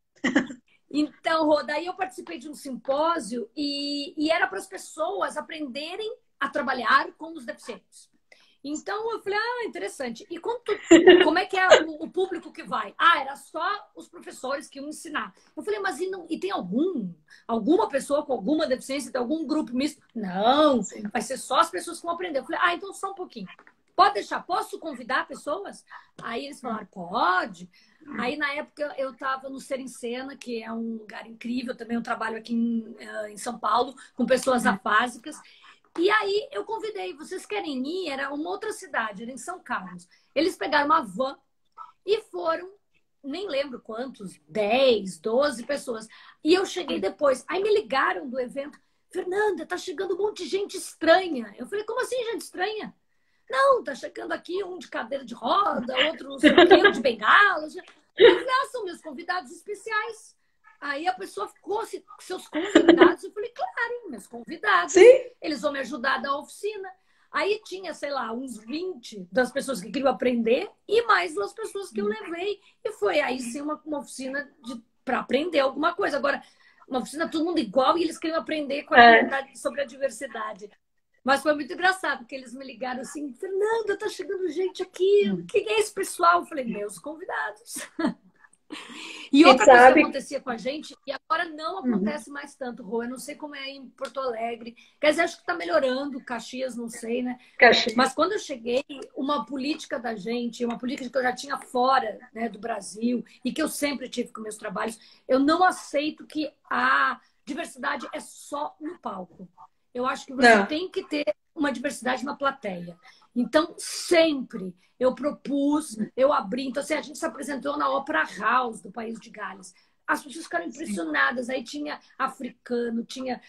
Então, Rô, daí eu participei de um simpósio e era para as pessoas aprenderem a trabalhar com os deficientes. Então eu falei, interessante. E como é que é o público que vai? Era só os professores que iam ensinar. Eu falei, mas e tem alguma pessoa com alguma deficiência, tem algum grupo misto? Não, vai ser só as pessoas que vão aprender. Eu falei, então só um pouquinho. Pode deixar, posso convidar pessoas? Aí eles falaram, pode. Aí, na época, eu estava no Ser em Cena, que é um lugar incrível, também eu trabalho aqui em São Paulo, com pessoas afásicas. E aí, eu convidei, vocês querem ir? Era uma outra cidade, era em São Carlos. Eles pegaram uma van e foram, nem lembro quantos, 10, 12 pessoas. E eu cheguei depois. Aí me ligaram do evento, Fernanda, tá chegando um monte de gente estranha. Eu falei, como assim, gente estranha? Não, tá chegando aqui um de cadeira de roda, outro não sei o quê, um de bengala. Eu falei, são meus convidados especiais. Aí a pessoa ficou, seus convidados? Eu falei, claro, meus convidados. Sim. Eles vão me ajudar a dar a oficina. Aí tinha, sei lá, uns 20 das pessoas que queriam aprender e mais duas pessoas que eu levei. E foi aí sim uma oficina para aprender alguma coisa. Agora, uma oficina todo mundo igual e eles queriam aprender sobre a diversidade. Mas foi muito engraçado, porque eles me ligaram assim, Fernanda, tá chegando gente aqui, quem é esse pessoal? Eu falei, meus convidados. E outra coisa que acontecia com a gente, e agora não acontece mais tanto, Rô, eu não sei como é aí em Porto Alegre, quer dizer, acho que tá melhorando, Caxias, não sei, né? Caxias. Mas quando eu cheguei, uma política da gente, uma política que eu já tinha fora, né, do Brasil, e que eu sempre tive com meus trabalhos, eu não aceito que a diversidade é só no palco. Eu acho que você tem que ter uma diversidade na plateia. Então, sempre eu propus, eu abri. Então, assim, a gente se apresentou na Opera House do País de Gales. As pessoas ficaram impressionadas. Aí tinha africano, tinha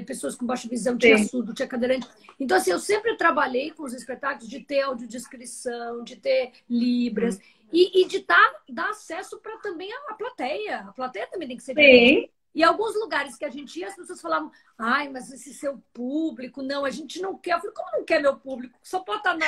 pessoas com baixa visão, tinha surdo, tinha cadeirante. Então, assim, eu sempre trabalhei com os espetáculos de ter audiodescrição, de ter libras e de dar acesso para também a plateia. A plateia também tem que ser diferente. E alguns lugares que a gente ia, as pessoas falavam, mas esse seu público, não, a gente não quer. Eu falei, como não quer meu público? Só pode estar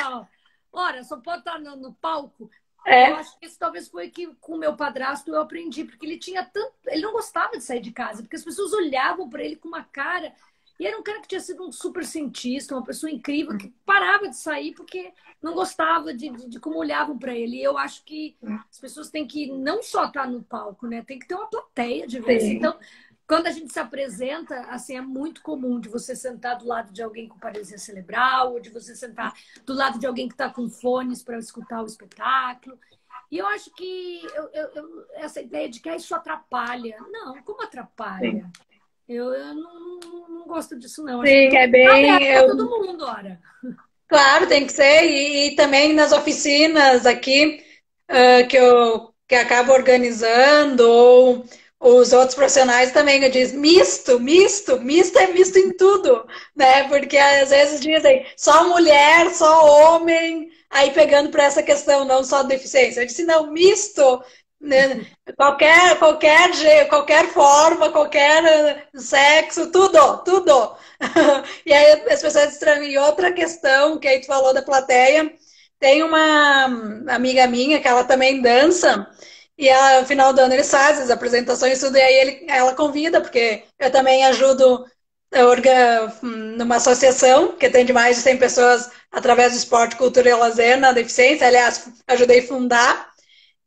só pode estar no palco. Eu acho que isso talvez foi que com o meu padrasto eu aprendi, porque ele não gostava de sair de casa, porque as pessoas olhavam para ele com uma cara. E era um cara que tinha sido um super cientista, uma pessoa incrível, que parava de sair porque não gostava de como olhavam para ele. E eu acho que as pessoas têm que não só estar no palco, né? Tem que ter uma plateia de vez. Então, quando a gente se apresenta, assim, é muito comum de você sentar do lado de alguém com paralisia cerebral, ou de você sentar do lado de alguém que está com fones para escutar o espetáculo. E eu acho que essa ideia de que isso atrapalha. Não, como atrapalha? Eu não gosto disso, não. Sim, é bem... todo mundo, ora. Claro, tem que ser. E também nas oficinas aqui que eu acabo organizando, ou os outros profissionais também, eu diz misto é misto em tudo, né? Porque às vezes dizem só mulher, só homem, aí pegando para essa questão, não só deficiência. Eu disse, não, misto, né? Qualquer forma, qualquer sexo, tudo. E aí as pessoas estranham. E outra questão que aí tu falou da plateia, tem uma amiga minha que ela também dança, e no final do ano eles fazem as apresentações, tudo, e aí ela convida, porque eu também ajudo numa associação que tem de mais de 100 pessoas através do esporte, cultura e lazer na deficiência. Aliás, ajudei a fundar.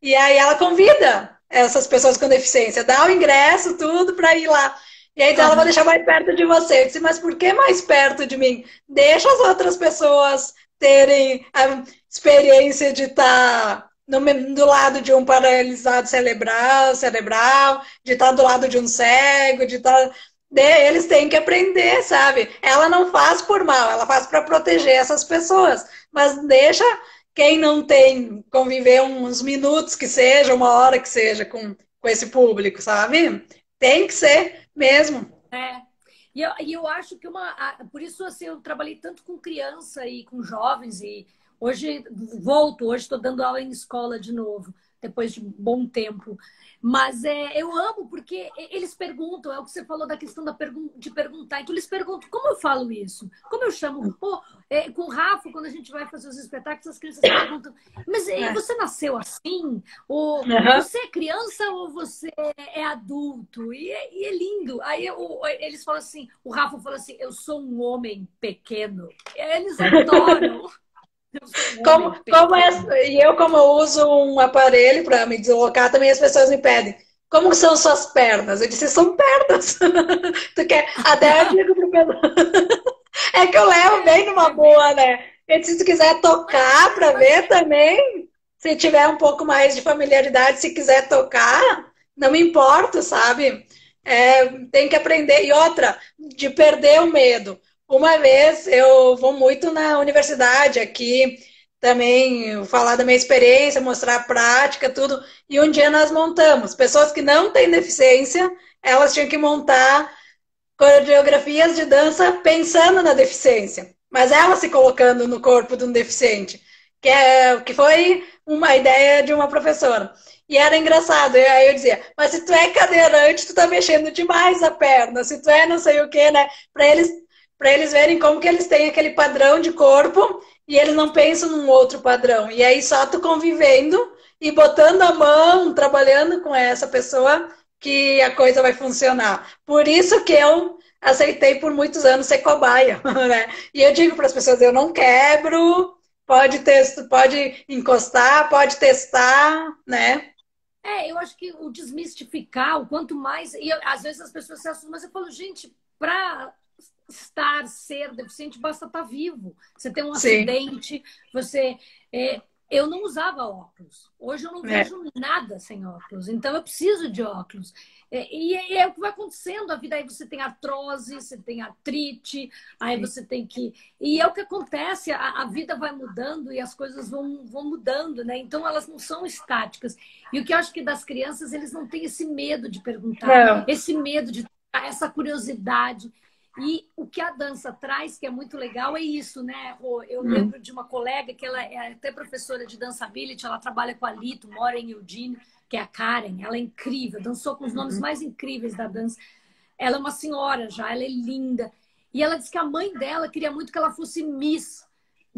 E aí ela convida essas pessoas com deficiência, dá o ingresso, tudo, para ir lá. E aí então ela vai deixar mais perto de você. Eu disse, mas por que mais perto de mim? Deixa as outras pessoas terem a experiência de estar do lado de um paralisado cerebral, de estar do lado de um cego, de estar... Eles têm que aprender, sabe? Ela não faz por mal, ela faz para proteger essas pessoas. Mas deixa quem não tem conviver uns minutos que seja, uma hora que seja com esse público, sabe? Tem que ser mesmo. E eu acho que por isso assim, eu trabalhei tanto com criança e com jovens, e hoje hoje estou dando aula em escola de novo, depois de um bom tempo. Mas eu amo porque eles perguntam, é o que você falou da questão de perguntar. Então eles perguntam, como eu falo isso? Como eu chamo? Pô, com o Rafa, quando a gente vai fazer os espetáculos, as crianças perguntam, mas você nasceu assim? Ou Aham. você é criança ou você é adulto? E é lindo. Aí eles falam assim, o Rafa fala assim, eu sou um homem pequeno. Eles adoram. Eu sou um homem Como pequeno. e eu, como eu uso um aparelho para me deslocar, também as pessoas me pedem, como são suas pernas? Eu disse, são pernas. Tu quer? Até eu digo pro pessoal. É que eu levo bem numa É bem, boa, né? E se tu quiser tocar para ver também, se tiver um pouco mais de familiaridade, se quiser tocar, não me importo, sabe? É, tem que aprender. E outra, de perder o medo. Uma vez eu vou muito na universidade aqui, também falar da minha experiência, mostrar a prática, tudo. E um dia nós montamos. Pessoas que não têm deficiência, elas tinham que montar coreografias de dança pensando na deficiência, mas ela se colocando no corpo de um deficiente, que foi uma ideia de uma professora. E era engraçado, e aí eu dizia, mas se tu é cadeirante, tu tá mexendo demais a perna, se tu é não sei o que, né? Para eles verem como que eles têm aquele padrão de corpo e eles não pensam num outro padrão. E aí só tu convivendo e botando a mão, trabalhando com essa pessoa, que a coisa vai funcionar. Por isso que eu aceitei por muitos anos ser cobaia, né? E eu digo para as pessoas, eu não quebro, pode encostar, pode testar, né? eu acho que o desmistificar, o quanto mais. Às vezes as pessoas se assustam, mas eu falo, gente, para ser deficiente, basta estar vivo. Você tem um Sim, acidente, você. Eu não usava óculos. Hoje eu não é, vejo nada sem óculos. Então eu preciso de óculos. E é o que vai acontecendo. A vida aí você tem artrose, você tem artrite, aí sim. você tem que. E é o que acontece, a vida vai mudando e as coisas vão mudando, né? Então elas não são estáticas. E o que eu acho que das crianças, eles não têm esse medo de perguntar, Não. esse medo de essa curiosidade. E o que a dança traz, que é muito legal, é isso, né, Rô? Eu Hum, lembro de uma colega que ela é até professora de dançability, ela trabalha com a Lito, mora em Eugene, que é a Karen. Ela é incrível, dançou com os nomes mais incríveis da dança. Ela é uma senhora já, ela é linda. E ela disse que a mãe dela queria muito que ela fosse Miss.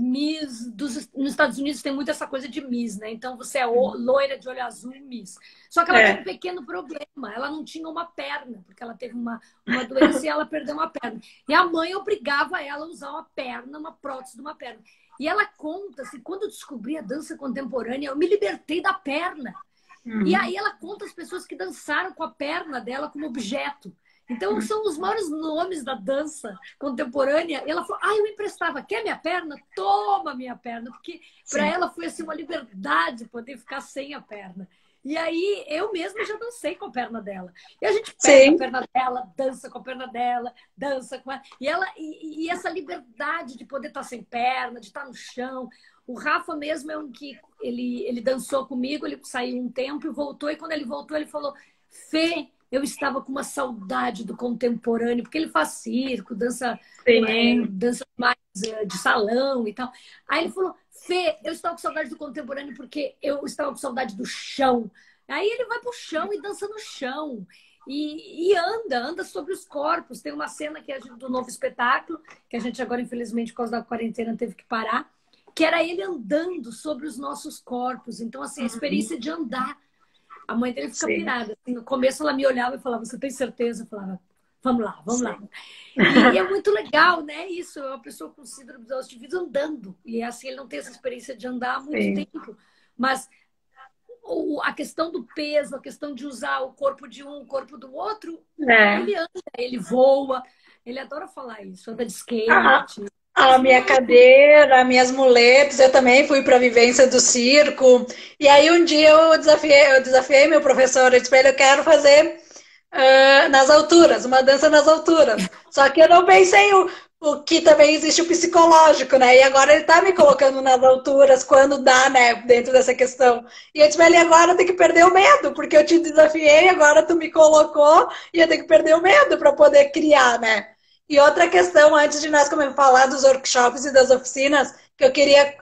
Nos Estados Unidos tem muito essa coisa de Miss, né? Então você é loira de olho azul, Miss. Só que ela tinha um é, pequeno problema, ela não tinha uma perna, porque ela teve uma doença e ela perdeu uma perna. E a mãe obrigava ela a usar uma perna, uma prótese de uma perna. E ela conta assim, quando eu descobri a dança contemporânea, eu me libertei da perna. E uhum, aí ela conta as pessoas que dançaram com a perna dela como objeto. Então, são os maiores nomes da dança contemporânea. E ela falou, eu emprestava. Quer minha perna? Toma minha perna. Porque para sim, ela foi assim, uma liberdade poder ficar sem a perna. E aí, eu mesma já dancei com a perna dela. E a gente pega a sim, perna dela, dança com a perna dela, dança com ela. E essa liberdade de poder estar sem perna, de estar no chão. O Rafa mesmo é um que ele dançou comigo, ele saiu um tempo e voltou. E quando ele voltou, ele falou, Fê, eu estava com uma saudade do contemporâneo, porque ele faz circo, sim, dança mais de salão e tal. Aí ele falou, Fê, eu estava com saudade do contemporâneo porque eu estava com saudade do chão. Aí ele vai pro chão e dança no chão. E anda sobre os corpos. Tem uma cena que do novo espetáculo, que a gente agora, infelizmente, por causa da quarentena, teve que parar, que era ele andando sobre os nossos corpos. Então, assim, a uhum, experiência de andar. A mãe dele fica sim, pirada. Assim, no começo ela me olhava e falava, você tem certeza? Eu falava, vamos lá, vamos lá. sim. E é muito legal, né? Isso, é uma pessoa com síndrome de Down andando. E assim, ele não tem essa experiência de andar há muito Sim. tempo. Mas a questão do peso, a questão de usar o corpo de um, o corpo do outro, É. ele anda, ele voa. Ele adora falar isso, anda de A, skate. a Isso é minha uma loucura. cadeira, minhas muletas, eu também fui para a vivência do circo. E aí um dia eu desafiei meu professor, eu disse para ele, eu quero fazer nas alturas, uma dança nas alturas. Só que eu não pensei o que também existe o psicológico, né? E agora ele tá me colocando nas alturas quando dá, né? Dentro dessa questão. E eu disse, ele agora tem que perder o medo, porque eu te desafiei, agora tu me colocou e eu tenho que perder o medo para poder criar, né? E outra questão, antes de nós falar dos workshops e das oficinas, que eu queria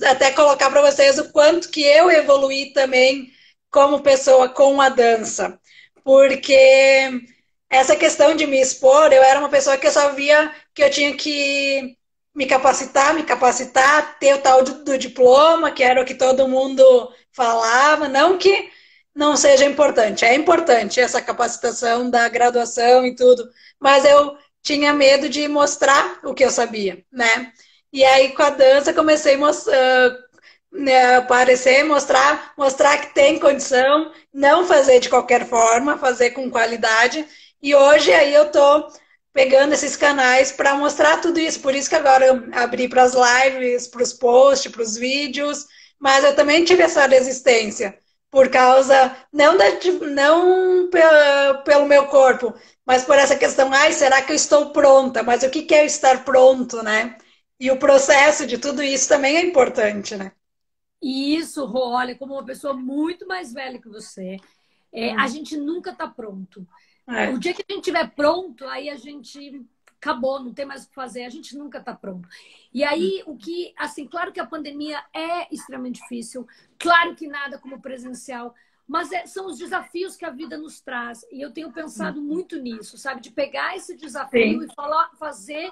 até colocar para vocês o quanto que eu evoluí também como pessoa com a dança. Porque essa questão de me expor, eu era uma pessoa que eu só via que eu tinha que me capacitar, ter o tal do diploma, que era o que todo mundo falava, não que não seja importante, é importante essa capacitação da graduação e tudo, mas eu tinha medo de mostrar o que eu sabia, né? E aí com a dança comecei a aparecer, mostrar que tem condição, não fazer de qualquer forma, fazer com qualidade. E hoje aí eu tô pegando esses canais para mostrar tudo isso. Por isso que agora eu abri para as lives, para os posts, para os vídeos, mas eu também tive essa resistência por causa não pelo meu corpo, mas por essa questão, ai, será que eu estou pronta? Mas o que é estar pronto, né? E o processo de tudo isso também é importante, né? E isso, Rô, olha, como uma pessoa muito mais velha que você, a gente nunca está pronto. O dia que a gente estiver pronto, aí a gente acabou, não tem mais o que fazer, a gente nunca está pronto. E aí, o que, assim, claro que a pandemia é extremamente difícil, claro que nada como presencial, mas são os desafios que a vida nos traz. E eu tenho pensado muito nisso, sabe? De pegar esse desafio e fazer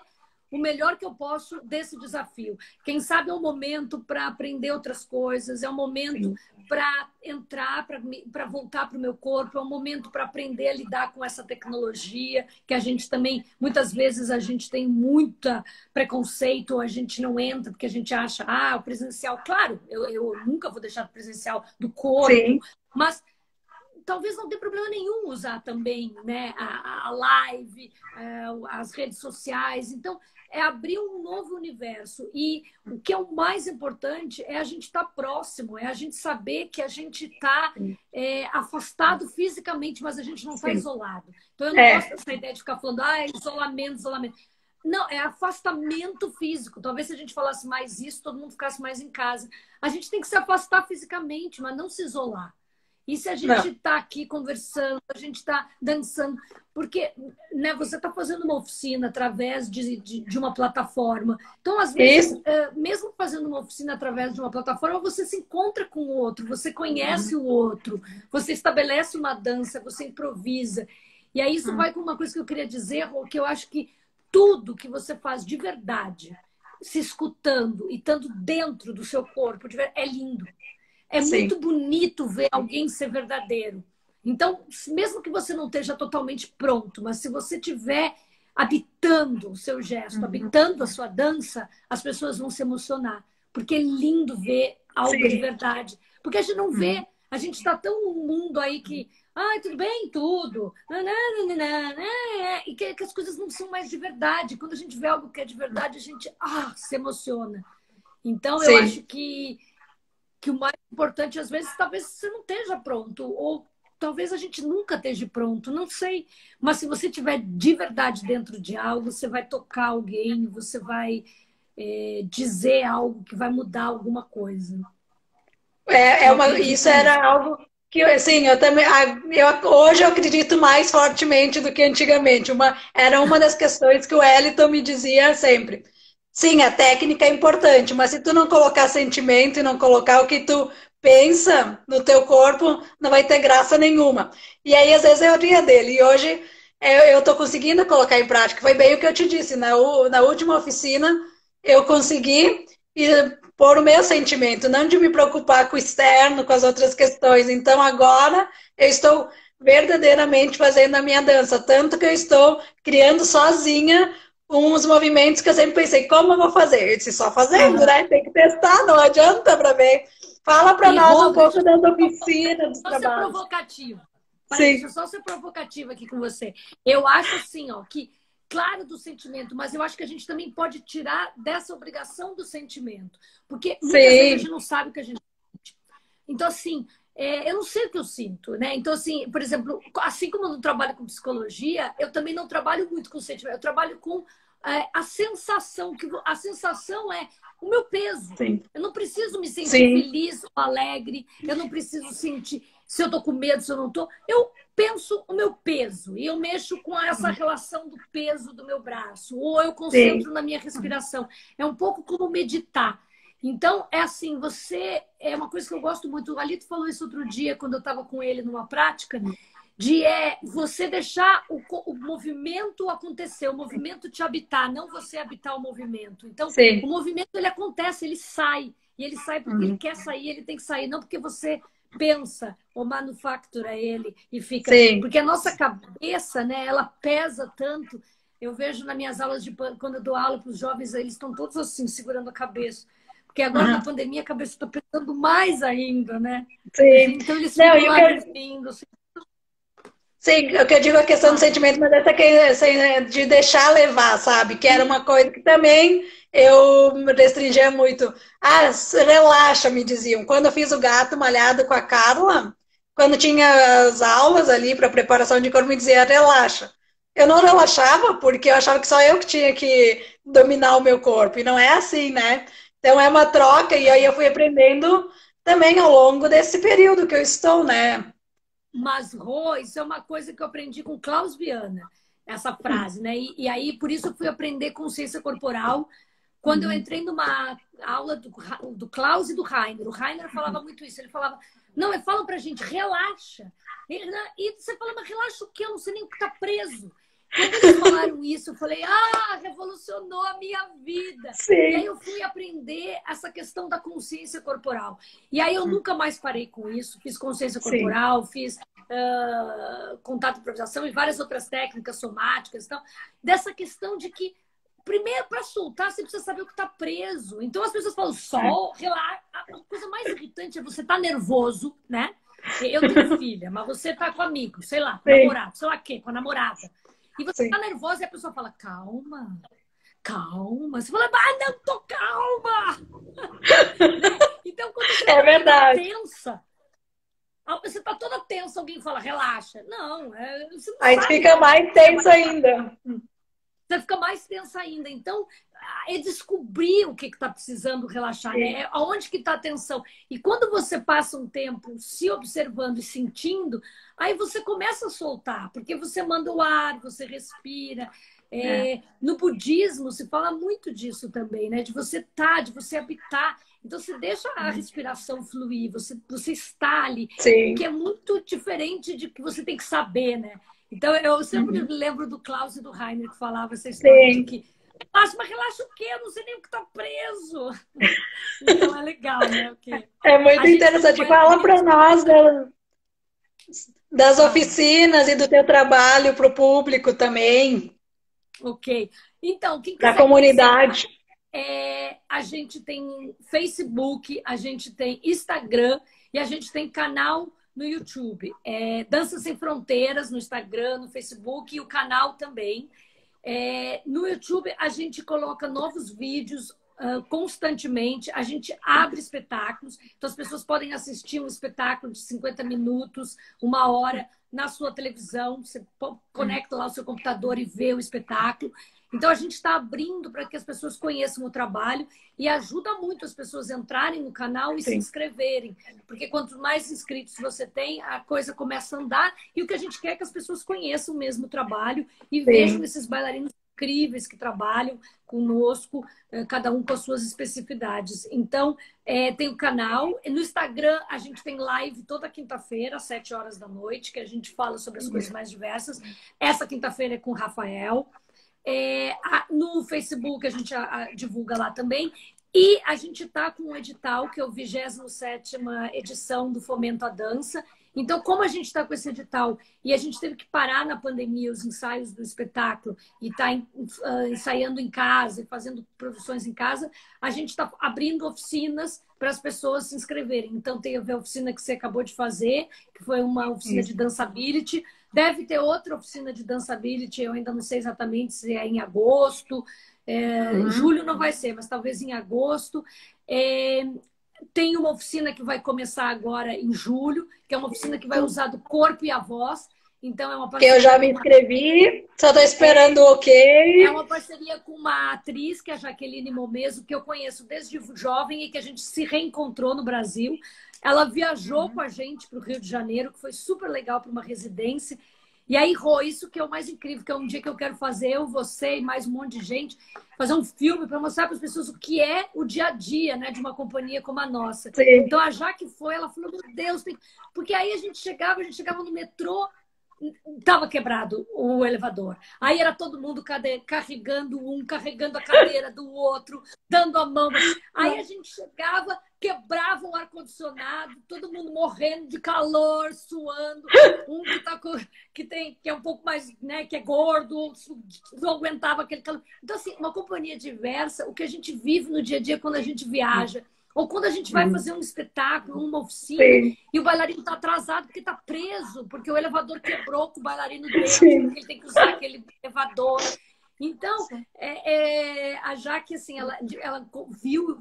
o melhor que eu posso desse desafio. Quem sabe é um momento para aprender outras coisas, é um momento para entrar, para voltar para o meu corpo, é um momento para aprender a lidar com essa tecnologia, que a gente também, muitas vezes, a gente tem muita preconceito, a gente não entra porque a gente acha, o presencial, claro, eu nunca vou deixar o presencial do corpo, mas talvez não tenha problema nenhum usar também, né, a live, as redes sociais. Então, é abrir um novo universo. E o que é o mais importante é a gente estar próximo, é a gente saber que a gente está afastado fisicamente, mas a gente não está isolado. Então, eu não gosto dessa ideia de ficar falando, isolamento, isolamento. Não, é afastamento físico. Talvez se a gente falasse mais isso, todo mundo ficasse mais em casa. A gente tem que se afastar fisicamente, mas não se isolar. E se a gente está aqui conversando, a gente está dançando, porque, né, você está fazendo uma oficina através de uma plataforma. Então, às vezes, mesmo fazendo uma oficina através de uma plataforma, você se encontra com o outro, você conhece o outro, você estabelece uma dança, você improvisa. E aí isso vai com uma coisa que eu queria dizer, que eu acho que tudo que você faz de verdade, se escutando e estando dentro do seu corpo, é lindo. É muito bonito ver alguém ser verdadeiro. Então, mesmo que você não esteja totalmente pronto, mas se você estiver habitando o seu gesto, habitando a sua dança, as pessoas vão se emocionar. Porque é lindo ver algo de verdade. Porque a gente não vê, a gente está tão num mundo aí que, tudo bem, tudo. E que as coisas não são mais de verdade. Quando a gente vê algo que é de verdade, a gente se emociona. Então, eu acho que o mais importante, às vezes, talvez você não esteja pronto, ou talvez a gente nunca esteja pronto, não sei. Mas se você estiver de verdade dentro de algo, você vai tocar alguém, você vai dizer algo que vai mudar alguma coisa. Isso era algo que, assim, eu também, hoje eu acredito mais fortemente do que antigamente. Era uma das questões que o Wellington me dizia sempre. Sim, a técnica é importante, mas se tu não colocar sentimento e não colocar o que tu pensa no teu corpo, não vai ter graça nenhuma. E aí, às vezes, eu ria dele. E hoje eu tô conseguindo colocar em prática. Foi bem o que eu te disse. Na última oficina, eu consegui pôr o meu sentimento, não de me preocupar com o externo, com as outras questões. Então, agora, eu estou verdadeiramente fazendo a minha dança. Tanto que eu estou criando sozinha uns movimentos que eu sempre pensei, como eu vou fazer? Eu disse, só fazendo, né? Tem que testar, não adianta para ver. Fala para nós um pouco das oficinas, dos trabalhos. Ser provocativo. Deixa eu só ser provocativa aqui com você. Eu acho assim, que claro do sentimento, mas eu acho que a gente também pode tirar dessa obrigação do sentimento. Porque muitas vezes a gente não sabe o que a gente sente. Então, assim, eu não sei o que eu sinto, né? Então, assim, por exemplo, assim como eu não trabalho com psicologia, eu também não trabalho muito com sentimento. Eu trabalho com a sensação, que a sensação é o meu peso. Eu não preciso me sentir feliz ou alegre, eu não preciso sentir. se eu tô com medo, se eu não tô. Eu penso o meu peso e eu mexo com essa relação do peso do meu braço, ou eu Sim. concentro na minha respiração. É um pouco como meditar. Então, é assim, você... É uma coisa que eu gosto muito. O Alito falou isso outro dia, quando eu estava com ele numa prática, de você deixar o movimento acontecer, o movimento te habitar, não você habitar o movimento. Então, o Sim. movimento, ele acontece, ele sai. E ele sai porque ele quer sair, ele tem que sair, não porque você pensa ou manufactura ele e fica... Sim. Porque a nossa cabeça, né, ela pesa tanto. Eu vejo nas minhas aulas, quando eu dou aula para os jovens, eles estão todos assim, segurando a cabeça. Porque agora na Aham. pandemia a cabeça está pesando mais ainda, né? Sim. Então eles Não, ficam e o lá que dormindo. Assim, sim, o que eu digo é a questão do fala. sentimento, mas essa de deixar levar, sabe? Que era uma coisa que também eu me restringia muito. Ah, relaxa, me diziam. Quando eu fiz o gato malhado com a Carla, quando tinha as aulas ali para preparação de corpo, me dizia, relaxa. Eu não relaxava porque eu achava que só eu que tinha que dominar o meu corpo. E não é assim, né? Então é uma troca, e aí eu fui aprendendo também ao longo desse período que eu estou, né? Mas, Rô, isso é uma coisa que eu aprendi com Klaus Viana, essa frase, né? E aí, por isso, eu fui aprender consciência corporal quando eu Uhum. entrei numa aula do Klaus e do Rainer. O Rainer falava muito isso. Ele falava, não, ele fala pra gente, relaxa. E você fala, mas relaxa o quê? Eu não sei nem o que tá preso. Quando eles falaram isso, eu falei, revolucionou a minha vida. E aí Sim. eu fui aprender essa questão da consciência corporal. E aí eu nunca mais parei com isso. Fiz consciência Sim, corporal, fiz contato de improvisação e várias outras técnicas somáticas e tal. Dessa questão de que, primeiro, para soltar, você precisa saber o que está preso. Então as pessoas falam, sol, relaxa. A coisa mais irritante é você estar nervoso, né? Eu tenho filha, mas você tá com amigo, sei lá, com sim, namorado, sei lá o quê, com a namorada. E você tá sim. nervosa e a pessoa fala, calma, calma. Você fala, não tô calma! Né? Então, quando você É tá toda verdade. tensa, você tá toda tensa, alguém fala, relaxa. Não, você não Aí sabe fica relaxar. mais tenso ainda. Você fica mais tensa ainda. Então, é descobrir o que está precisando relaxar, né? Sim, Aonde que está a tensão. E quando você passa um tempo se observando e sentindo, aí você começa a soltar, porque você manda o ar, você respira. é. No budismo se fala muito disso também, né? De você estar, de você habitar. Então, você deixa a respiração fluir, você está ali, o que Sim, é muito diferente de que você tem que saber, né? Então, eu sempre uhum. lembro do Klaus e do Rainer que falava essa história de Sim. que mas relaxa o quê? Eu não sei nem o que está preso. Então, é legal, né? Porque É a muito gente, como interessante. Fala bailarina, para nós das fala. oficinas e do teu trabalho para o público também, Ok. Então, quem da quiser conhecer mais, comunidade. a gente tem Facebook, a gente tem Instagram e a gente tem canal no YouTube. Dança Sem Fronteiras no Instagram, no Facebook e o canal também. No YouTube, a gente coloca novos vídeos constantemente, a gente abre espetáculos, então as pessoas podem assistir um espetáculo de 50 minutos, uma hora, na sua televisão, você conecta lá o seu computador e vê o espetáculo. Então, a gente está abrindo para que as pessoas conheçam o trabalho e ajuda muito as pessoas a entrarem no canal e se Sim, inscreverem. Porque quanto mais inscritos você tem, a coisa começa a andar. E o que a gente quer é que as pessoas conheçam mesmo o trabalho e vejam sim. esses bailarinos incríveis que trabalham conosco, cada um com as suas especificidades. Então, tem o canal. No Instagram, a gente tem live toda quinta-feira, às 7 horas da noite, que a gente fala sobre as coisas mais diversas. Essa quinta-feira é com o Rafael. No Facebook a gente divulga lá também. E a gente está com um edital, que é o 27ª edição do Fomento à Dança. Então, como a gente está com esse edital e a gente teve que parar na pandemia os ensaios do espetáculo e está ensaiando em casa e fazendo produções em casa, a gente está abrindo oficinas para as pessoas se inscreverem. Então, tem a oficina que você acabou de fazer, que foi uma oficina de Isso. dançability. Deve ter outra oficina de dançability, eu ainda não sei exatamente se é em agosto. Uhum. Julho não vai ser, mas talvez em agosto. É, Tem uma oficina que vai começar agora em julho, que é uma oficina que vai usar do corpo e a voz. Então, é uma Que eu já parceria me com inscrevi, só estou é, esperando o é ok. uma parceria com uma atriz, que é a Jaqueline Momeso, que eu conheço desde jovem e que a gente se reencontrou no Brasil. Ela viajou com a gente para o Rio de Janeiro, que foi super legal para uma residência. E aí, Rô, isso que é o mais incrível, que é um dia que eu quero fazer, eu, você e mais um monte de gente, fazer um filme para mostrar para as pessoas o que é o dia a dia, né, de uma companhia como a nossa. Sim. Então, a Jaque foi, ela falou, meu Deus, tem... porque aí a gente chegava no metrô, tava quebrado o elevador. Aí era todo mundo carregando carregando a cadeira do outro, dando a mão. Aí a gente chegava, quebrava o ar-condicionado, todo mundo morrendo de calor, suando. Um que é um pouco mais, né, que é gordo, não aguentava aquele calor. Então, assim, uma companhia diversa, o que a gente vive no dia a dia quando a gente viaja. Ou quando a gente vai fazer um espetáculo, uma oficina, Sim. e o bailarino está atrasado porque está preso, porque o elevador quebrou com o bailarino dentro, Sim. porque ele tem que usar aquele elevador. Então, a Jaque, assim, ela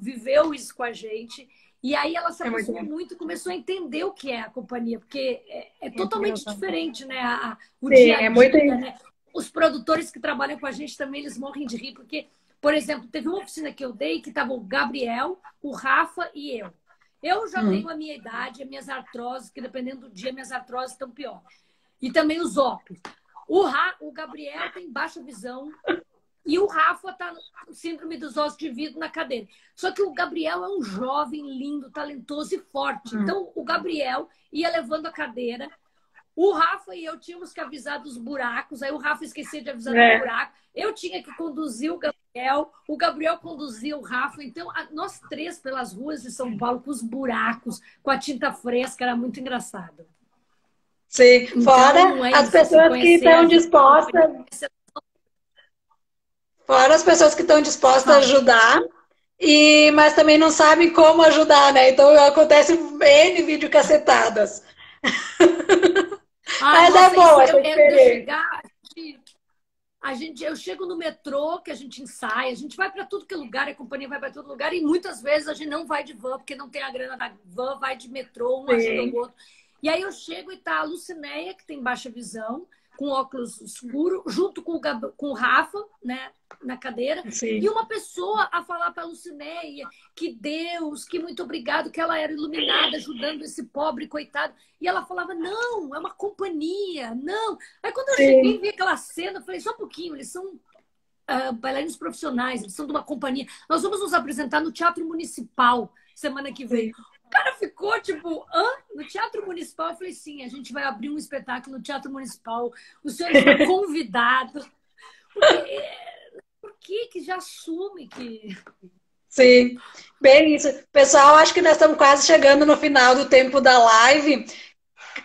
viveu isso com a gente, e aí ela se aproximou muito e começou a entender o que é a companhia, porque é totalmente diferente, né? O dia a dia, né? Os produtores que trabalham com a gente também, eles morrem de rir, porque... Por exemplo, teve uma oficina que eu dei que estava o Gabriel, o Rafa e eu. Eu já tenho a minha idade, as minhas artroses, que dependendo do dia, minhas artroses estão pior. E também os óculos. O Gabriel tem baixa visão e o Rafa está com síndrome dos ossos de vidro na cadeira. Só que o Gabriel é um jovem, lindo, talentoso e forte. Então, o Gabriel ia levando a cadeira. O Rafa e eu tínhamos que avisar dos buracos. Aí o Rafa esquecia de avisar do buraco. Eu tinha que conduzir o Gabriel conduzia o Rafa. Então, nós três pelas ruas de São Paulo, com os buracos, com a tinta fresca, era muito engraçado. Sim, então, fora as pessoas que estão dispostas. Fora as pessoas que estão dispostas a ajudar, mas também não sabem como ajudar, né? Então acontece N videocacetadas. Mas nossa, é bom essa experiência. Eu chego no metrô, que a gente ensaia, a gente vai para tudo que é lugar, a companhia vai para todo lugar, e muitas vezes a gente não vai de van, porque não tem a grana da van, vai de metrô, um ajuda o outro. E aí eu chego e tá a Lucinéia, que tem baixa visão, com óculos escuro, junto com o Rafa, né, na cadeira. Sim. E uma pessoa a falar para a Lucinéia que Deus, que muito obrigado, que ela era iluminada, ajudando esse pobre coitado. E ela falava, não, é uma companhia, não. Aí quando eu cheguei e vi aquela cena, eu falei, só um pouquinho, eles são bailarinos profissionais, eles são de uma companhia. Nós vamos nos apresentar no Teatro Municipal semana que vem. O cara ficou tipo, no Teatro Municipal? Eu falei, sim, a gente vai abrir um espetáculo no Teatro Municipal. O senhor está convidado. Por que já assume que... Sim, bem isso. Pessoal, acho que nós estamos quase chegando no final do tempo da live.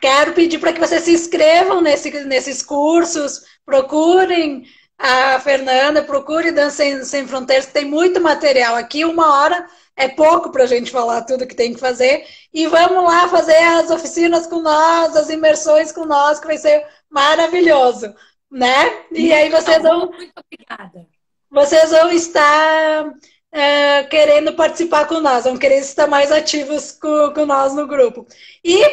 Quero pedir para que vocês se inscrevam nesses cursos, procurem a Fernanda, procure Dança Sem Fronteiras, tem muito material aqui, 1 hora é pouco para a gente falar tudo que tem que fazer. E vamos lá fazer as oficinas com nós, as imersões com nós, que vai ser maravilhoso, né? E aí vocês vão... Muito obrigada. Vocês vão estar querendo participar com nós, vão querer estar mais ativos com nós no grupo. E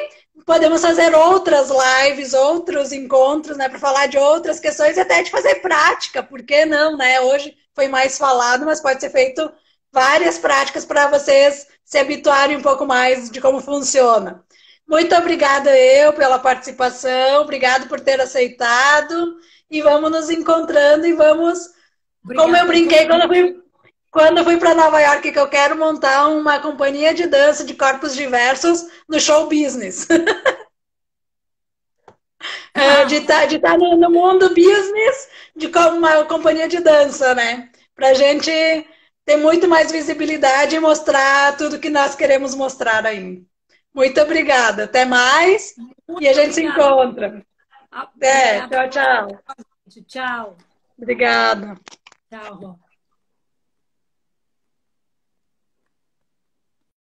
podemos fazer outras lives, outros encontros, né, para falar de outras questões e até de fazer prática, por que não, né? Hoje foi mais falado, mas pode ser feito várias práticas para vocês se habituarem um pouco mais de como funciona. Muito obrigada pela participação, obrigado por ter aceitado e vamos nos encontrando e vamos... Obrigada, como eu brinquei quando eu fui para Nova York, que eu quero montar uma companhia de dança de corpos diversos no show business. De estar no mundo business de uma companhia de dança, né? Pra gente ter muito mais visibilidade e mostrar tudo que nós queremos mostrar aí. Muito obrigada. Até mais. Muito e a gente se encontra. Tchau, tchau. Tchau. Obrigada. Tchau, Rô.